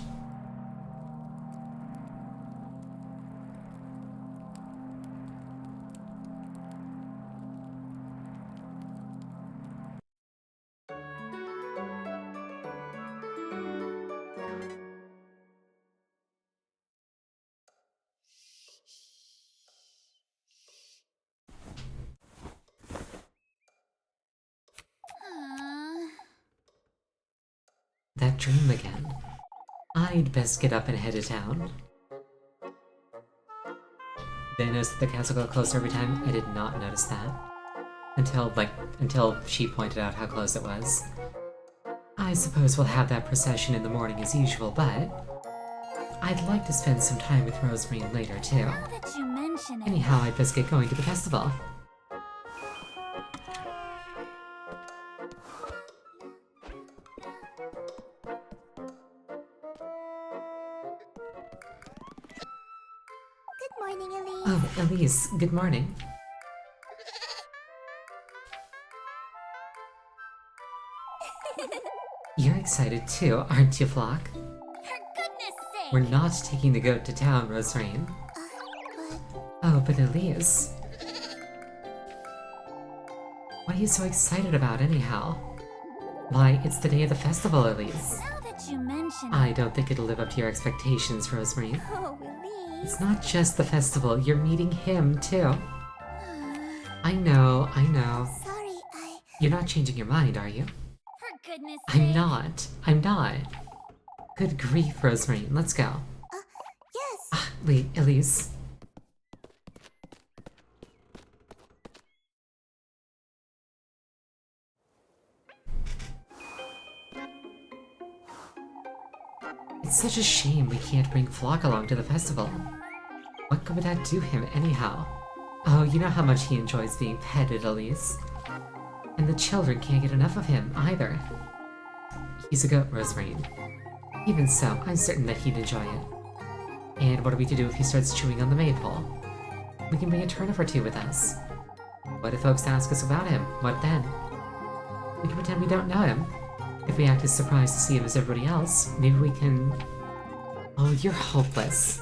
That dream again. I'd best get up and head to town. Did I notice that the castle got closer every time? I did not notice that. Until she pointed out how close it was. I suppose we'll have that procession in the morning as usual, but I'd like to spend some time with Rosemary later, too. Now that you mention it. Anyhow, I'd best get going to the festival. Elise, good morning. You're excited too, aren't you, Flock? For goodness sake! We're not taking the goat to town, Roserain. Oh, but Elise... What are you so excited about, anyhow? Why, it's the day of the festival, Elise. Now that you mention I don't think it'll live up to your expectations, Rosemary. Oh, Elise. It's not just the festival, you're meeting him, too. I know. Sorry, You're not changing your mind, are you? For goodness sake. I'm not. Good grief, Rosemary, let's go. Yes. Wait, Elise. It's such a shame we can't bring Flock along to the festival. What could that do him, anyhow? Oh, you know how much he enjoys being petted, Elise. And the children can't get enough of him, either. He's a goat, Rosemary. Even so, I'm certain that he'd enjoy it. And what are we to do if he starts chewing on the maypole? We can bring a turnip or two with us. What if folks ask us about him? What then? We can pretend we don't know him. If we act as surprised to see him as everybody else, maybe we can... Oh, you're hopeless.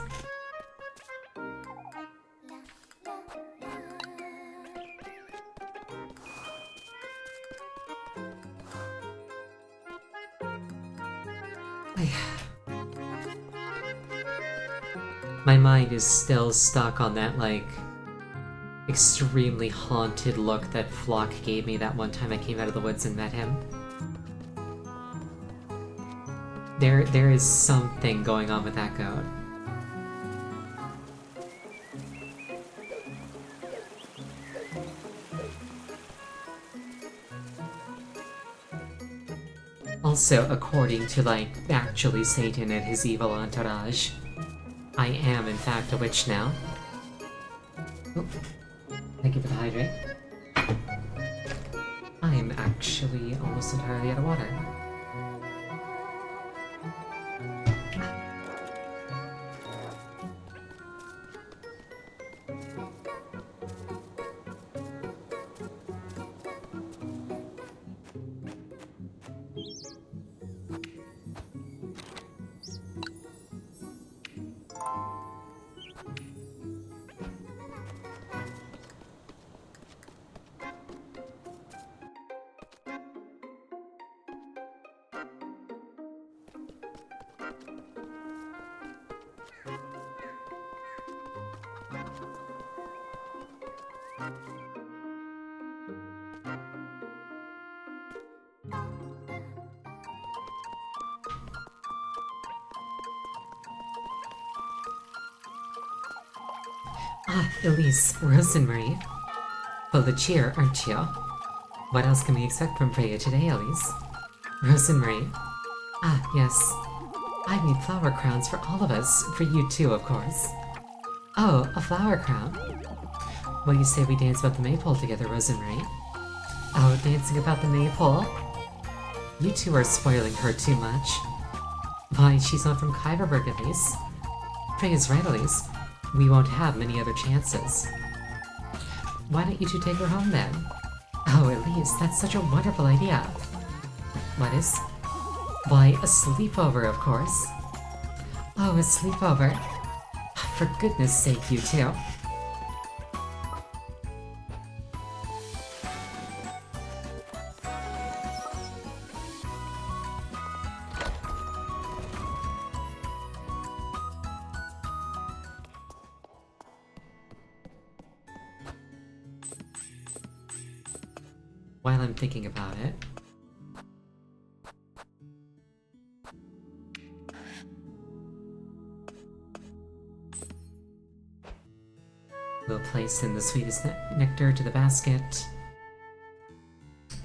My mind is still stuck on that, like, extremely haunted look that Flock gave me that one time I came out of the woods and met him. There is something going on with that goat. Also, according to, like, actually Satan and his evil entourage, I am, in fact, a witch now. Oh, thank you for the hydrate. I'm actually almost entirely out of water. Ah, Elise, Rosemary. Full of cheer, aren't you? What else can we expect from Freya today, Elise? Rosemary. Ah, yes. I made flower crowns for all of us, for you too, of course. Oh, a flower crown. Well, you say we dance about the maypole together, Rosemary? Oh, dancing about the maypole? You two are spoiling her too much. Why, she's not from Kyverberg, Elise. Freya's right, Elise. We won't have many other chances. Why don't you two take her home, then? Oh, Elise, that's such a wonderful idea. What is? Why, a sleepover, of course. Oh, a sleepover. For goodness sake, you two. While I'm thinking about it, we'll place in the sweetest nectar to the basket,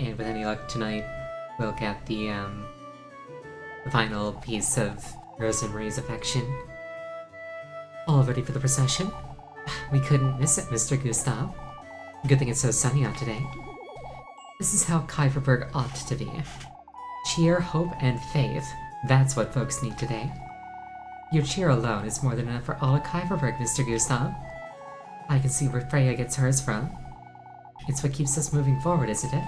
and with any luck tonight, we'll get the final piece of Rosemary's affection. All ready for the procession? We couldn't miss it, Mr. Gustav. Good thing it's so sunny out today. This is how Kyverberg ought to be. Cheer, hope, and faith. That's what folks need today. Your cheer alone is more than enough for all of Kyverberg, Mr. Gustav. I can see where Freya gets hers from. It's what keeps us moving forward, isn't it?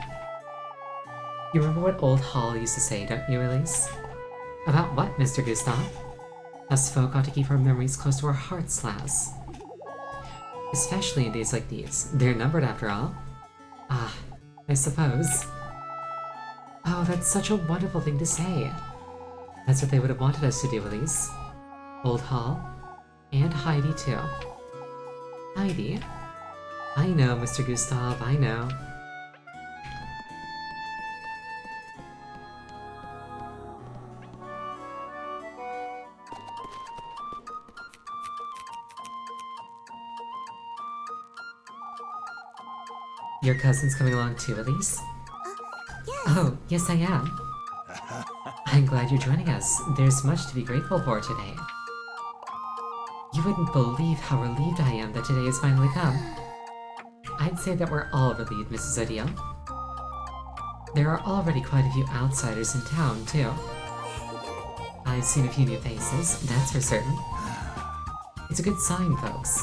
You remember what old Hall used to say, don't you, Elise? About what, Mr. Gustav? Us folk ought to keep our memories close to our hearts, lass. Especially in days like these. They're numbered after all. Ah, I suppose. Oh, that's such a wonderful thing to say. That's what they would have wanted us to do, Elise. Old Hall. And Heidi, too. Heidi? I know, Mr. Gustav, I know. Your cousin's coming along too, Elise? Yes. Oh, yes I am. I'm glad you're joining us. There's much to be grateful for today. You wouldn't believe how relieved I am that today has finally come. I'd say that we're all relieved, Mrs. Odile. There are already quite a few outsiders in town, too. I've seen a few new faces, that's for certain. It's a good sign, folks.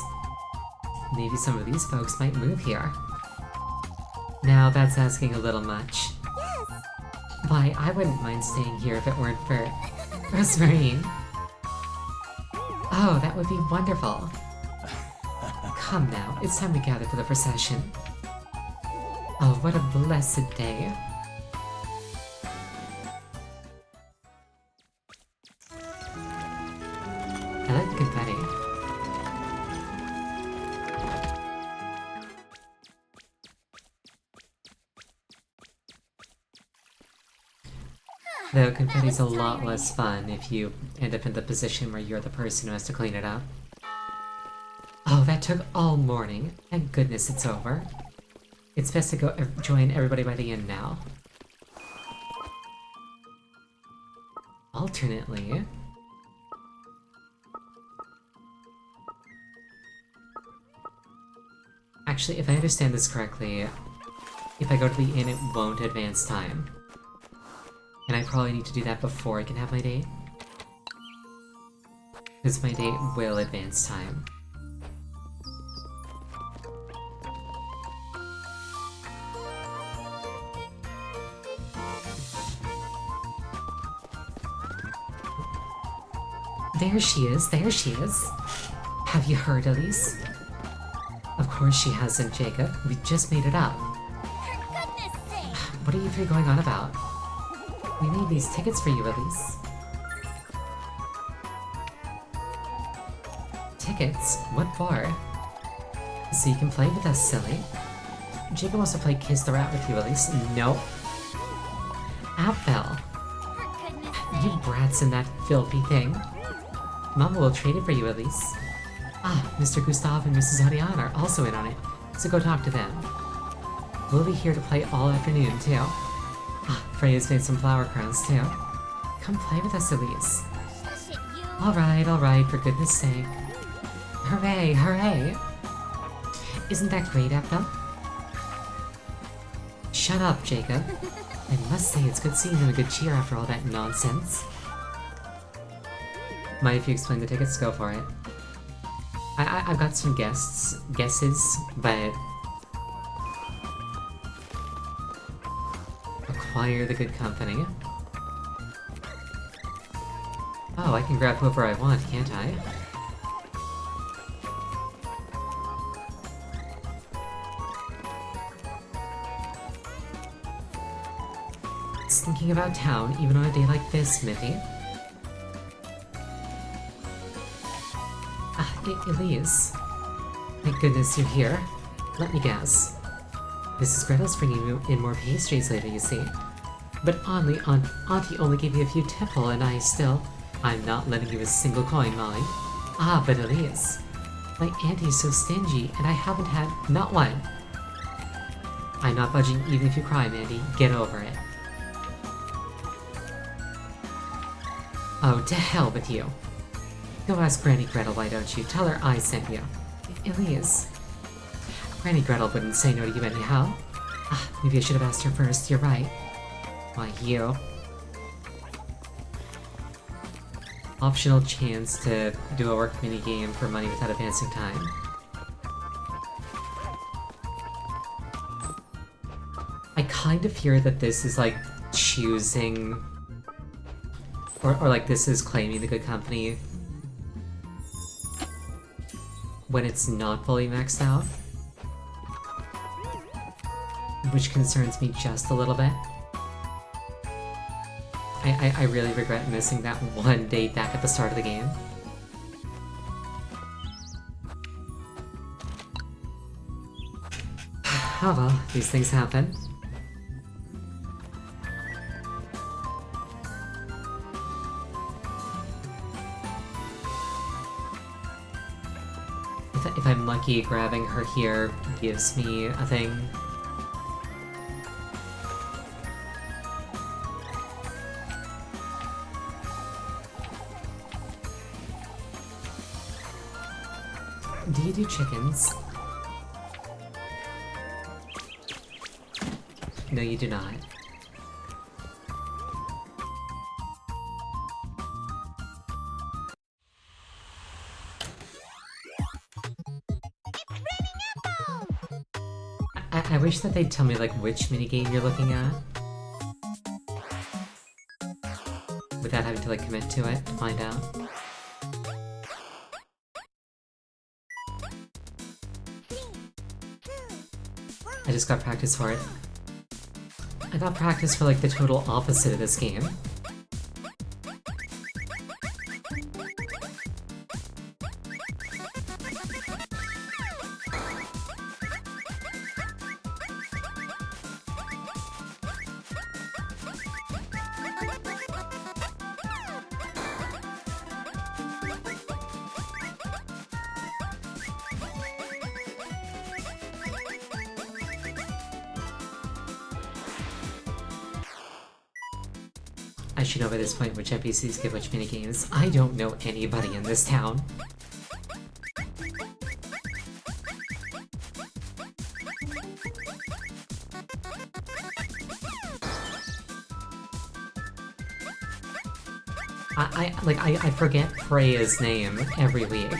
Maybe some of these folks might move here. Now that's asking a little much. Yes. Why, I wouldn't mind staying here if it weren't for Rosemary. Oh, that would be wonderful. Come now, it's time to gather for the procession. Oh, what a blessed day. I like the confetti. Though confetti's a lot less fun if you end up in the position where you're the person who has to clean it up. Oh, that took all morning. Thank goodness it's over. It's best to go join everybody by the end now. Alternately... Actually, if I understand this correctly, if I go to the inn it won't advance time. And I probably need to do that before I can have my date. Because my date will advance time. There she is, there she is. Have you heard, Elise? Of course she hasn't, Jacob. We just made it up. For goodness sake. What are you three going on about? We made these tickets for you, Elise. Tickets? What for? So you can play with us, silly. Jacob wants to play Kiss the Rat with you, Elise. Nope. Appel. For goodness You sake. brats in that filthy thing. Mama will trade it for you, Elise. Ah, Mr. Gustav and Mrs. Oriana are also in on it, so go talk to them. We'll be here to play all afternoon, too. Ah, Freya's made some flower crowns, too. Come play with us, Elise. Shush it, you. Alright, for goodness sake. Hooray, hooray! Isn't that great, Appel? Shut up, Jacob. I must say it's good seeing them a good cheer after all that nonsense. Mind if you explain the tickets? Go for it. I've got some guesses, but... Acquire the good company. Oh, I can grab whoever I want, can't I? Thinking about town, even on a day like this, Smithy. Elise. Thank goodness you're here. Let me guess. Mrs. Gretel's bringing you in more pastries later, you see. But oddly, Auntie only gave me a few tipple, and I'm not letting you a single coin, Molly. Ah, but Elise. My auntie's so stingy, and I haven't had not one. I'm not budging even if you cry, Mandy. Get over it. Oh, to hell with you. Go ask Granny Gretel, why don't you? Tell her I sent you. Elise. Granny Gretel wouldn't say no to you anyhow. Ah, maybe I should have asked her first, you're right. Why, you. Optional chance to do a work minigame for money without advancing time. I kind of fear that this is like choosing, or like this is claiming the good company when it's not fully maxed out, which concerns me just a little bit. I really regret missing that one date back at the start of the game. Oh well, these things happen. If I'm lucky, grabbing her here gives me a thing. Do you do chickens? No, you do not. I wish that they'd tell me, like, which minigame you're looking at. Without having to, like, commit to it to find out. I just got practice for it. I got practice for, like, the total opposite of this game. I should know by this point which NPCs give which minigames. I don't know anybody in this town. I forget Freya's name every week.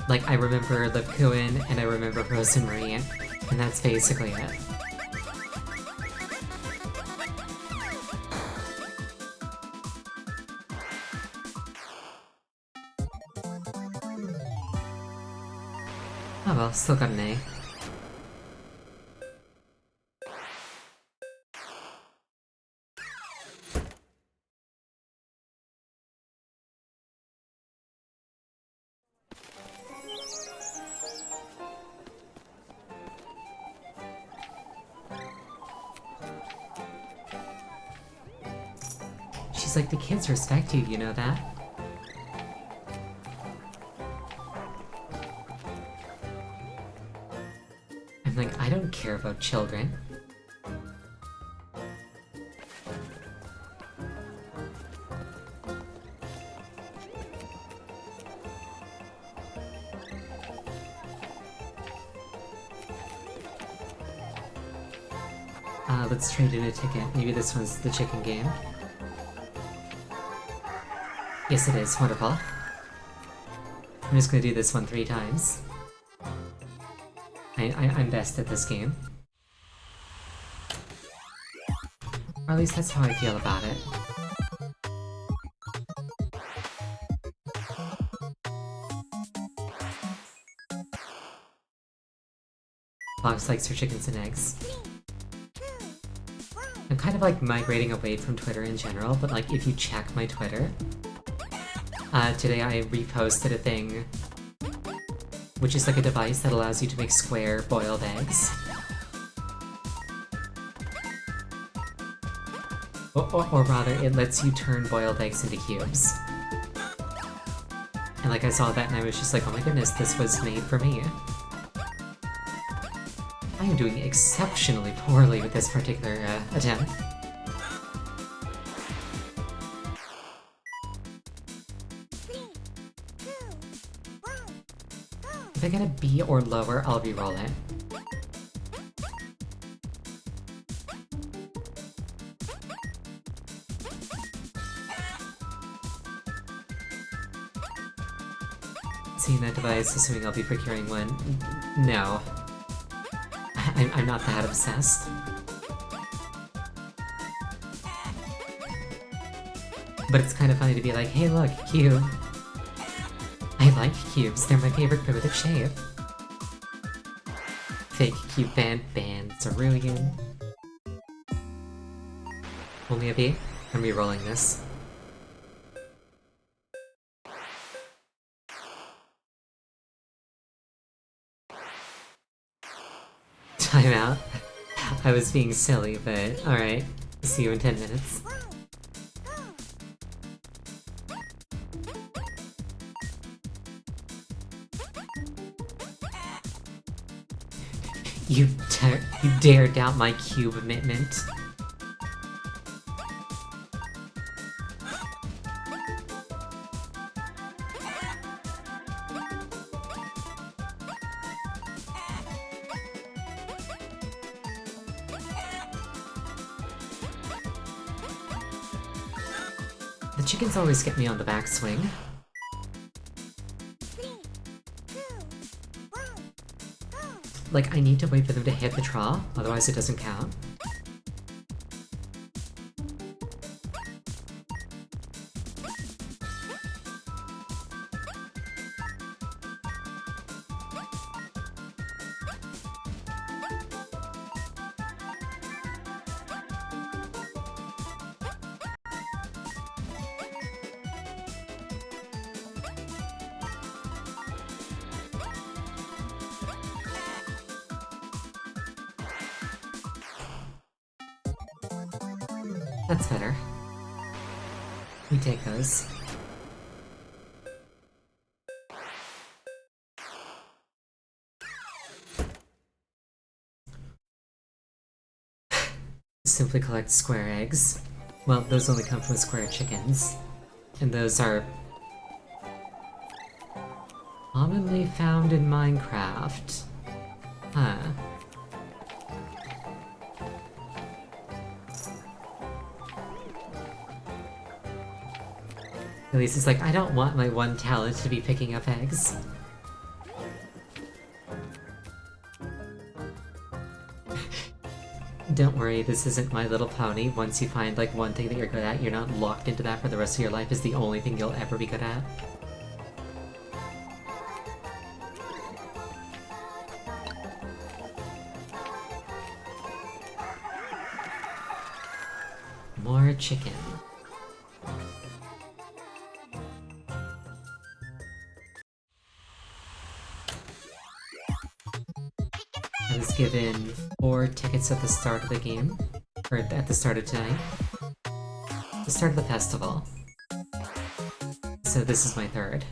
Like, I remember Lipkuin and I remember Rosemary, and that's basically it. Oh well, still got an A. She's like, the kids respect you know that? I'm like, I don't care about children. Let's trade in a ticket. Maybe this one's the chicken game. Yes, it is. Wonderful. I'm just gonna do this one 3 times. I'm best at this game. Or at least that's how I feel about it. Fox likes her chickens and eggs. I'm kind of like migrating away from Twitter in general, but like if you check my Twitter, today I reposted a thing which is like a device that allows you to make square boiled eggs. Or rather, it lets you turn boiled eggs into cubes. And like I saw that and I was just like, oh my goodness, this was made for me. I am doing exceptionally poorly with this particular attempt. If I get a B or lower, I'll re-roll it. Seeing that device, assuming I'll be procuring one. No. I'm not that obsessed. But it's kind of funny to be like, hey look, cube. I like cubes, they're my favorite primitive shape. Fake cube band, Cerulean. Only a B? I'm re-rolling this. Time out. I was being silly, but alright. See you in 10 minutes. You dare doubt my cube commitment. The chickens always get me on the backswing. Like, I need to wait for them to hit the draw, otherwise it doesn't count. That's better. We take those. Simply collect square eggs. Well, those only come from square chickens. And those are commonly found in Minecraft. Huh. At least it's like, I don't want my one talent to be picking up eggs. Don't worry, this isn't My Little Pony. Once you find, like, one thing that you're good at, you're not locked into that for the rest of your life. Is the only thing you'll ever be good at. More chicken. I was given 4 tickets at the start of the game, or at the start of tonight. The start of the festival. So this is my 3rd.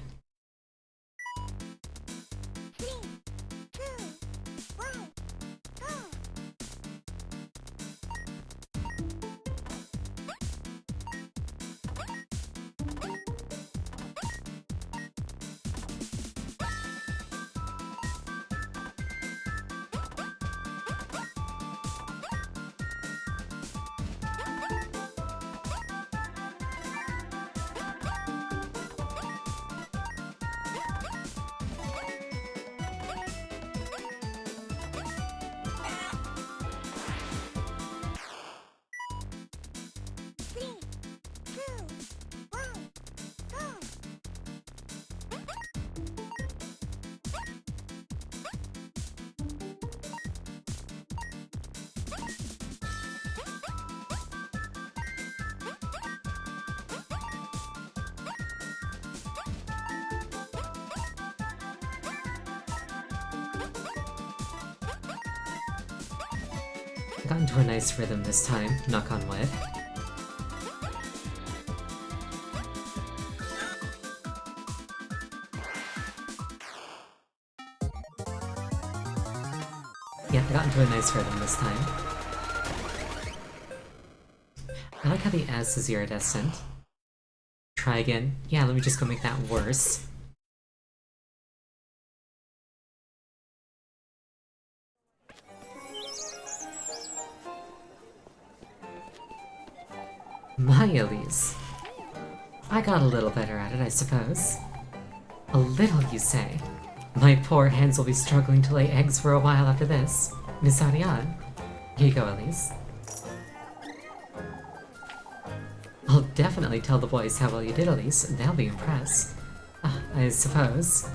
I got into a nice rhythm this time, knock on wood. Yeah, I got into a nice rhythm this time. I like how the S is iridescent. Try again. Yeah, let me just go make that worse. My Elise. I got a little better at it, I suppose. A little, you say? My poor hens will be struggling to lay eggs for a while after this. Miss Ariane, here you go, Elise. I'll definitely tell the boys how well you did, Elise. They'll be impressed. I suppose.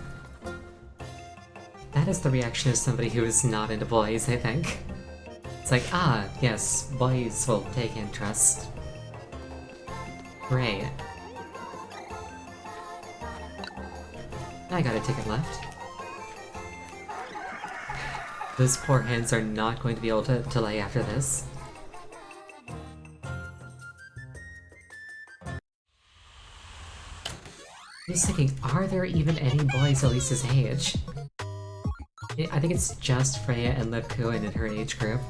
That is the reaction of somebody who is not into boys, I think. It's like, ah, yes, boys will take interest. Great. I got a ticket left. Those poor hens are not going to be able to lay after this. I'm just thinking, are there even any boys Elise's age? I think it's just Freya and Liv Kuan in her age group.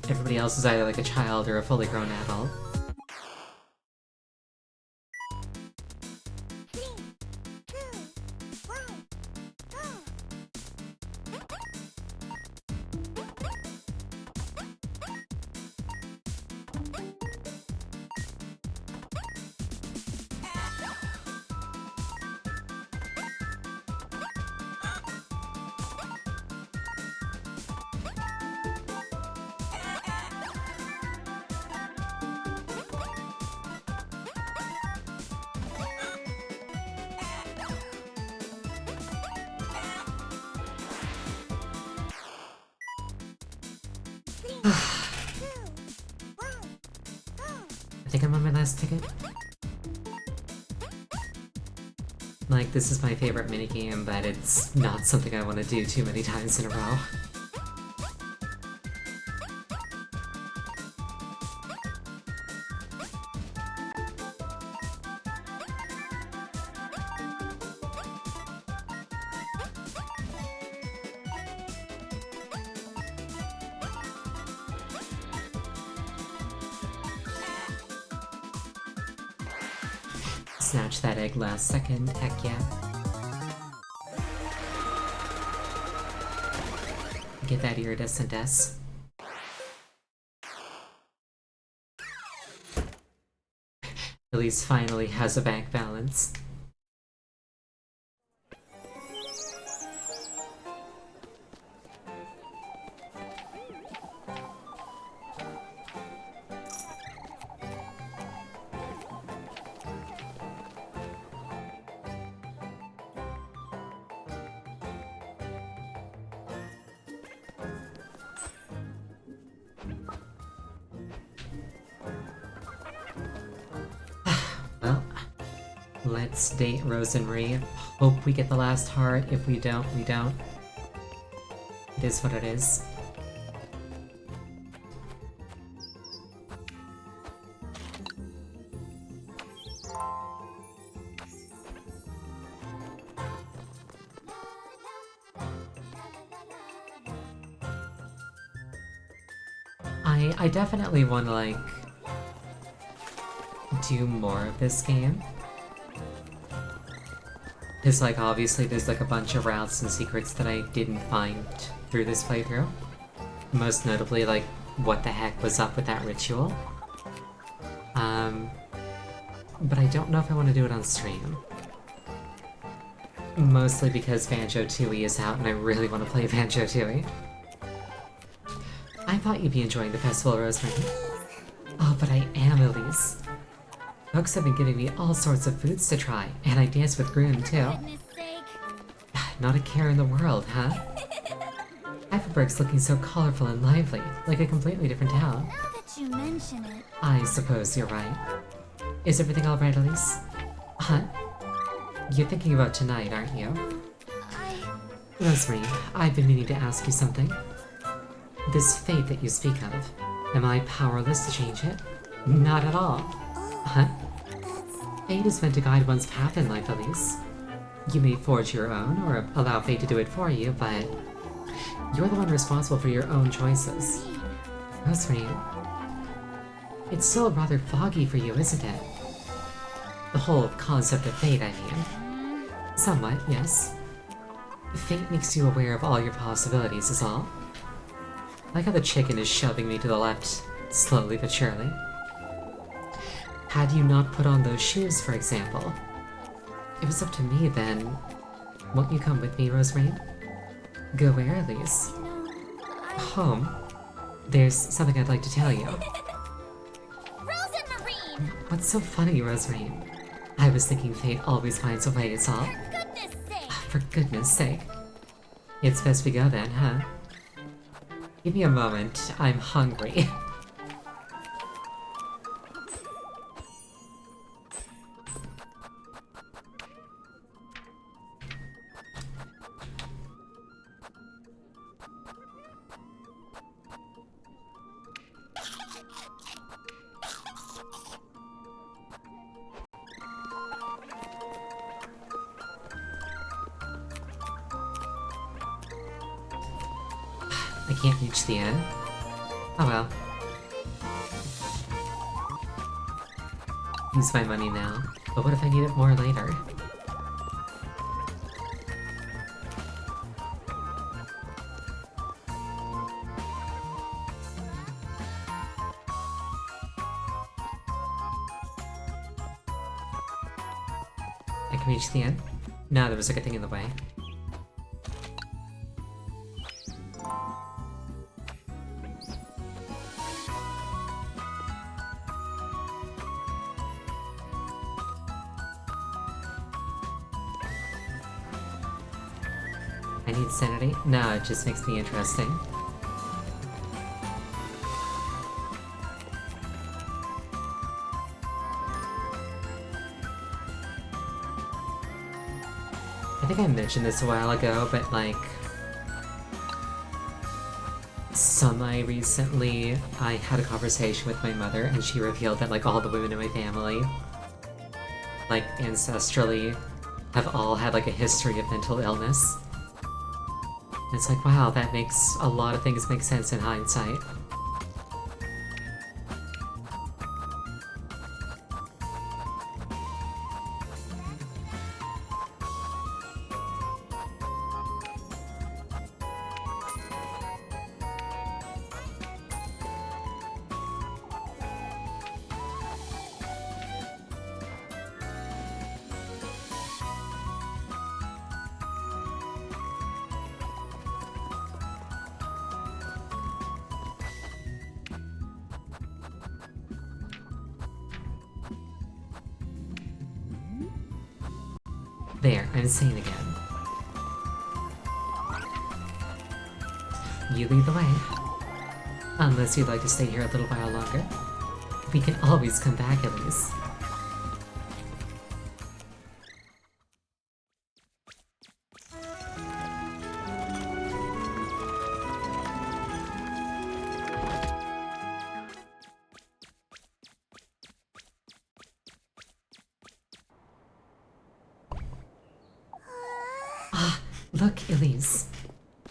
Everybody else is either like a child or a fully grown adult. I think I'm on my last ticket. Like, this is my favorite minigame, but it's not something I want to do too many times in a row. Snatch that egg last second, heck yeah. Get that iridescent S. Elise finally has a bank balance. Well, let's date Rose and Marie. Hope we get the last heart. If we don't, we don't. It is what it is. I definitely want to, like, do more of this game. Because, like, obviously there's, like, a bunch of routes and secrets that I didn't find through this playthrough. Most notably, like, what the heck was up with that ritual. But I don't know if I want to do it on stream. Mostly because Banjo-Tooie is out and I really want to play Banjo-Tooie. I thought you'd be enjoying the festival, Rosemary. Oh, but I am, Elise. Folks have been giving me all sorts of foods to try, and I dance with Groom, too. Not a care in the world, huh? Hyperberg's looking so colorful and lively, like a completely different town. Now that you mention it. I suppose you're right. Is everything alright, Elise? Huh? You're thinking about tonight, aren't you? Rosemary, I've been meaning to ask you something. This fate that you speak of, am I powerless to change it? Not at all. Huh? Fate is meant to guide one's path in life, Elise. You may forge your own, or allow fate to do it for you, but you're the one responsible for your own choices. Rosemary, it's still rather foggy for you, isn't it? The whole concept of fate, I mean. Somewhat, yes. Fate makes you aware of all your possibilities, is all. Like how the chicken is shoving me to the left, slowly but surely. Had you not put on those shoes, for example? If it was up to me, then won't you come with me, Rosemary? Go where, Elise? Home. There's something I'd like to tell you. Rose and Marine! What's so funny, Rosemary? I was thinking fate always finds a way, it's all. For goodness sake! For goodness sake. It's best we go then, huh? Give me a moment, I'm hungry. I can't reach the end. Oh well. Use my money now, but what if I need it more later? I can reach the end? No, there was a good thing in the way. I need sanity? No, it just makes me interesting. I think I mentioned this a while ago, but like... Semi-recently, I had a conversation with my mother and she revealed that like all the women in my family, like ancestrally, have all had like a history of mental illness. And it's like, wow, that makes a lot of things make sense in hindsight. There, I'm sane again. You lead the way. Unless you'd like to stay here a little while longer. We can always come back, at least. Ah, look, Elise.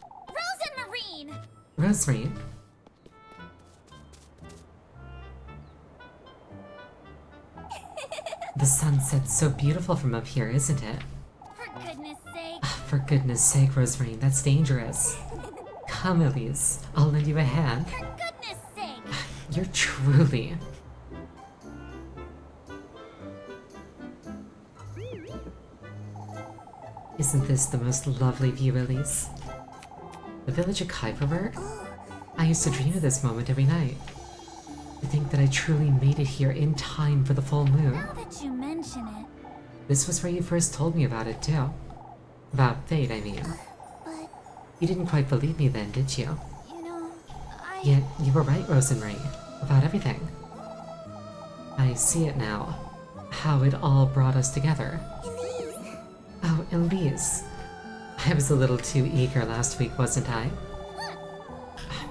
Rose and Marine! Rosemary. The sunset's so beautiful from up here, isn't it? For goodness sake! Ah, for goodness sake, Rosemary, that's dangerous. Come, Elise. I'll lend you a hand. For goodness sake! You're truly... Isn't this the most lovely view, Elise? The village of Kuiperberg? I used to dream of this moment every night. To think that I truly made it here in time for the full moon. Now that you mention it... This was where you first told me about it, too. About fate, I mean. But, You didn't quite believe me then, did you? you know, Yet, you were right, Rosemary. About everything. I see it now. How it all brought us together. Elise! Oh, Elise. I was a little too eager last week, wasn't I?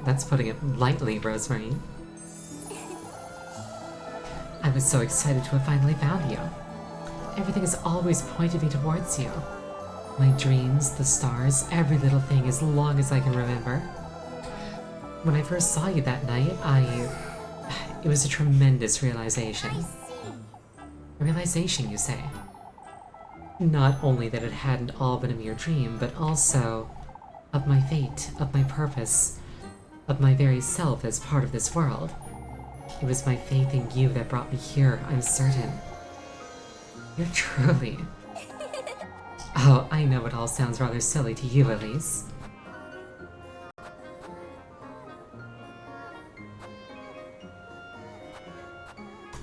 That's putting it lightly, Rosemary. I was so excited to have finally found you. Everything has always pointed me towards you. My dreams, the stars, every little thing as long as I can remember. When I first saw you that night, it was a tremendous realization. I see. A realization, you say? Not only that it hadn't all been a mere dream, but also of my fate, of my purpose, of my very self as part of this world. It was my faith in you that brought me here, I'm certain. You're truly... Oh, I know it all sounds rather silly to you, Elise.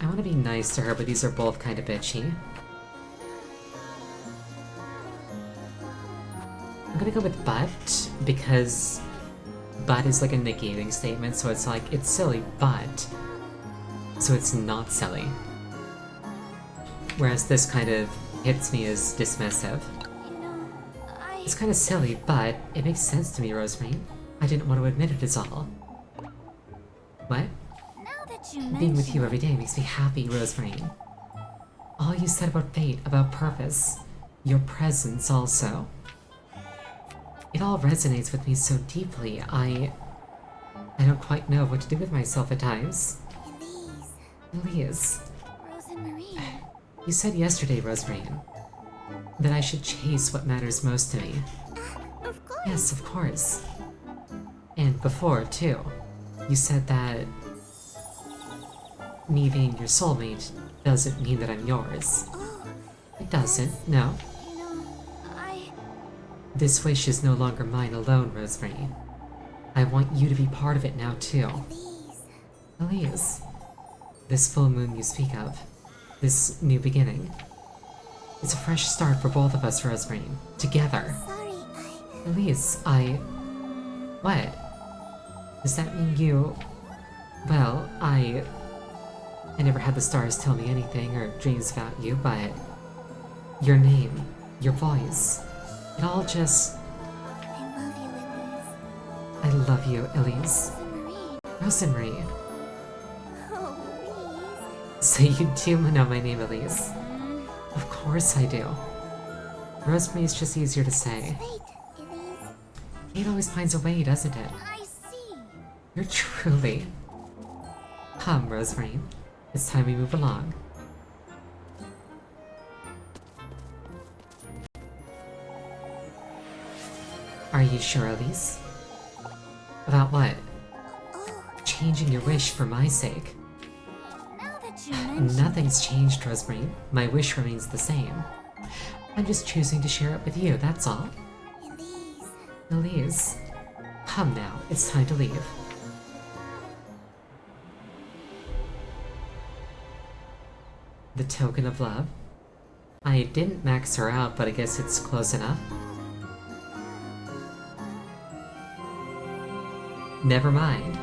I want to be nice to her, but these are both kind of bitchy. I'm gonna go with but, because but is like a negating statement, so it's like, it's silly, but... So it's not silly. Whereas this kind of hits me as dismissive. You know, It's kind of silly, but it makes sense to me, Rosemary. I didn't want to admit it is all. What? Now that you Being with mention you every day makes me happy, Rosemary. All you said about fate, about purpose, your presence also. It all resonates with me so deeply, I don't quite know what to do with myself at times. Elise, Elise, Rose and Marie. you said yesterday, Rosemary, that I should chase what matters most to me. Of course. Yes, of course. And before, too. You said that me being your soulmate doesn't mean that I'm yours. Oh, It doesn't, no. you know, This wish is no longer mine alone, Rosemary. I want you to be part of it now, too. Elise. Elise, this full moon you speak of, this new beginning, it's a fresh start for both of us, Rosemary. Together. Sorry, Elise, What? Does that mean you... Well, I never had the stars tell me anything or dreams about you, but... Your name, your voice, it all just... I love you, Elise. I love you, Elise. Rose and Marie. Rosemary. Oh, So you do know my name, Elise? Elise. Of course I do. Rosemary's just easier to say. Wait, Elise. Fate always finds a way, doesn't it? I see. You're truly... Come, Rosemary. It's time we move along. Are you sure, Elise? About what? Oh, Changing your wish for my sake. now that you mention Nothing's changed, Rosemary. My wish remains the same. I'm just choosing to share it with you, that's all. Elise. Elise, come now. It's time to leave. The token of love? I didn't max her out, but I guess it's close enough. Never mind.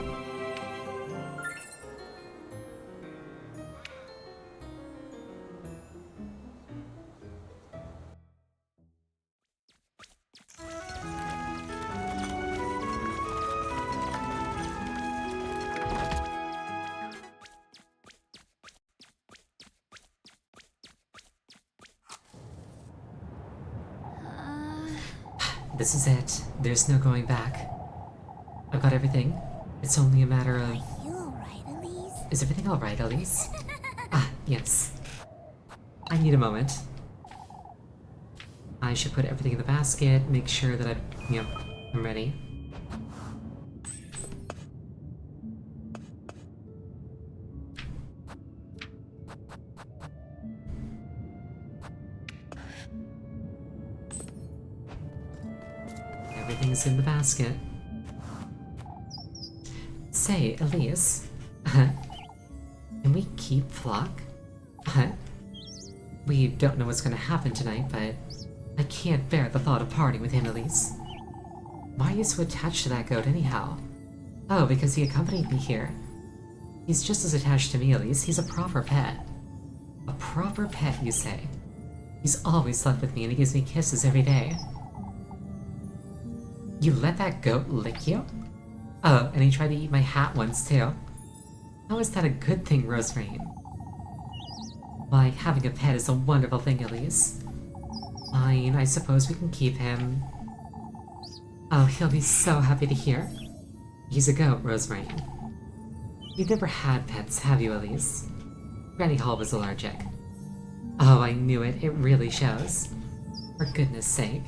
This is it. There's no going back. I've got everything. It's only a matter of... You alright, Elise? Is everything alright, Elise? Ah, yes. I need a moment. I should put everything in the basket, make sure that I'm ready. Everything's in the basket. Say, Elise, can we keep Flock? We don't know what's gonna happen tonight, but I can't bear the thought of partying with him, Elise. Why are you so attached to that goat anyhow? Oh, because he accompanied me here. He's just as attached to me, Elise. He's a proper pet. A proper pet, you say? He's always slept with me and he gives me kisses every day. You let that goat lick you? Oh, and he tried to eat my hat once too. How is that a good thing, Rosemary? Why, having a pet is a wonderful thing, Elise. Fine, I suppose we can keep him. Oh, he'll be so happy to hear. He's a goat, Rosemary. You've never had pets, have you, Elise? Granny Hall was allergic. Oh, I knew it. It really shows. For goodness sake.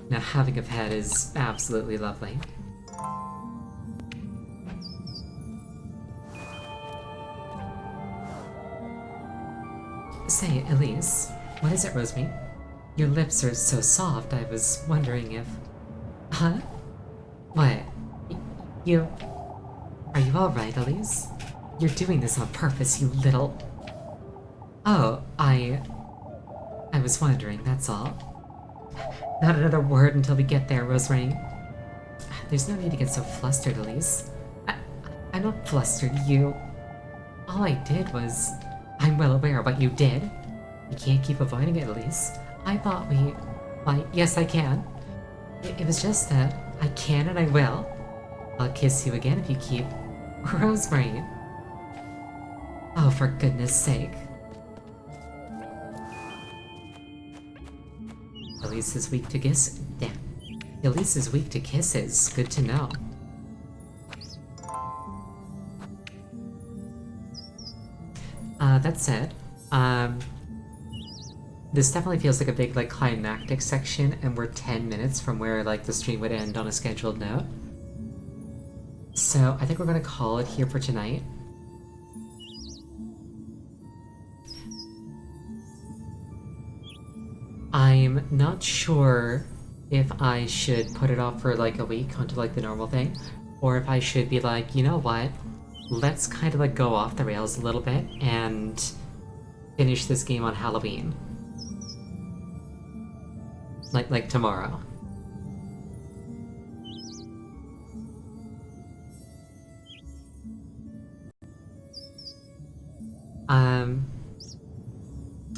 Now, having a pet is absolutely lovely. Say, Elise, what is it, Rosemary? Your lips are so soft, I was wondering if... Huh? What? You... Are you alright, Elise? You're doing this on purpose, you little... Oh, I was wondering, that's all. Not another word until we get there, Rosemary. There's no need to get so flustered, Elise. I'm not flustered, you... All I did was... I'm well aware of what you did. You can't keep avoiding it, Elise. I thought we... Why, yes I can. It was just that I can and I will. I'll kiss you again if you keep... Rosemary. Oh, for goodness sake. Elise is weak to kiss... Damn. Elise is weak to kisses. Good to know. That said, this definitely feels like a big, like, climactic section, and we're 10 minutes from where, like, the stream would end on a scheduled note. So, I think we're gonna call it here for tonight. I'm not sure if I should put it off for, like, a week onto, like, the normal thing, or if I should be like, you know what? Let's kind of, like, go off the rails a little bit and finish this game on Halloween. Like tomorrow.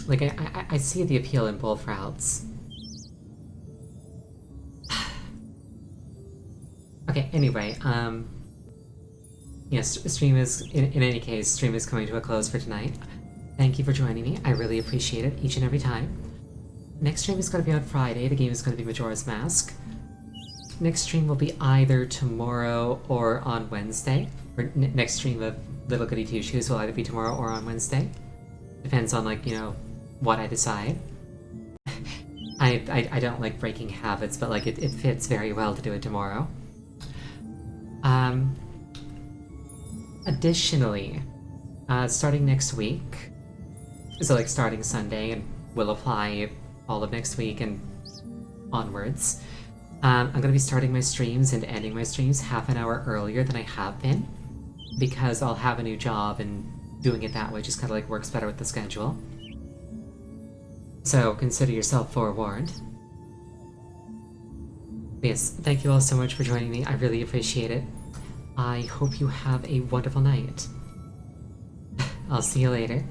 Like, I see the appeal in both routes. Okay, anyway, yes, stream is, in any case, stream is coming to a close for tonight. Thank you for joining me, I really appreciate it each and every time. Next stream is going to be on Friday, the game is going to be Majora's Mask. Next stream will be either tomorrow or on Wednesday. Or next stream of Little Goody Two Shoes will either be tomorrow or on Wednesday. Depends on, like, you know, what I decide. I don't like breaking habits, but, like, it fits very well to do it tomorrow. Additionally, starting next week, so, like, starting Sunday, and will apply all of next week and onwards, I'm gonna be starting my streams and ending my streams half an hour earlier than I have been, because I'll have a new job and doing it that way just kind of, like, works better with the schedule. So consider yourself forewarned. But yes, thank you all so much for joining me, I really appreciate it. I hope you have a wonderful night. I'll see you later.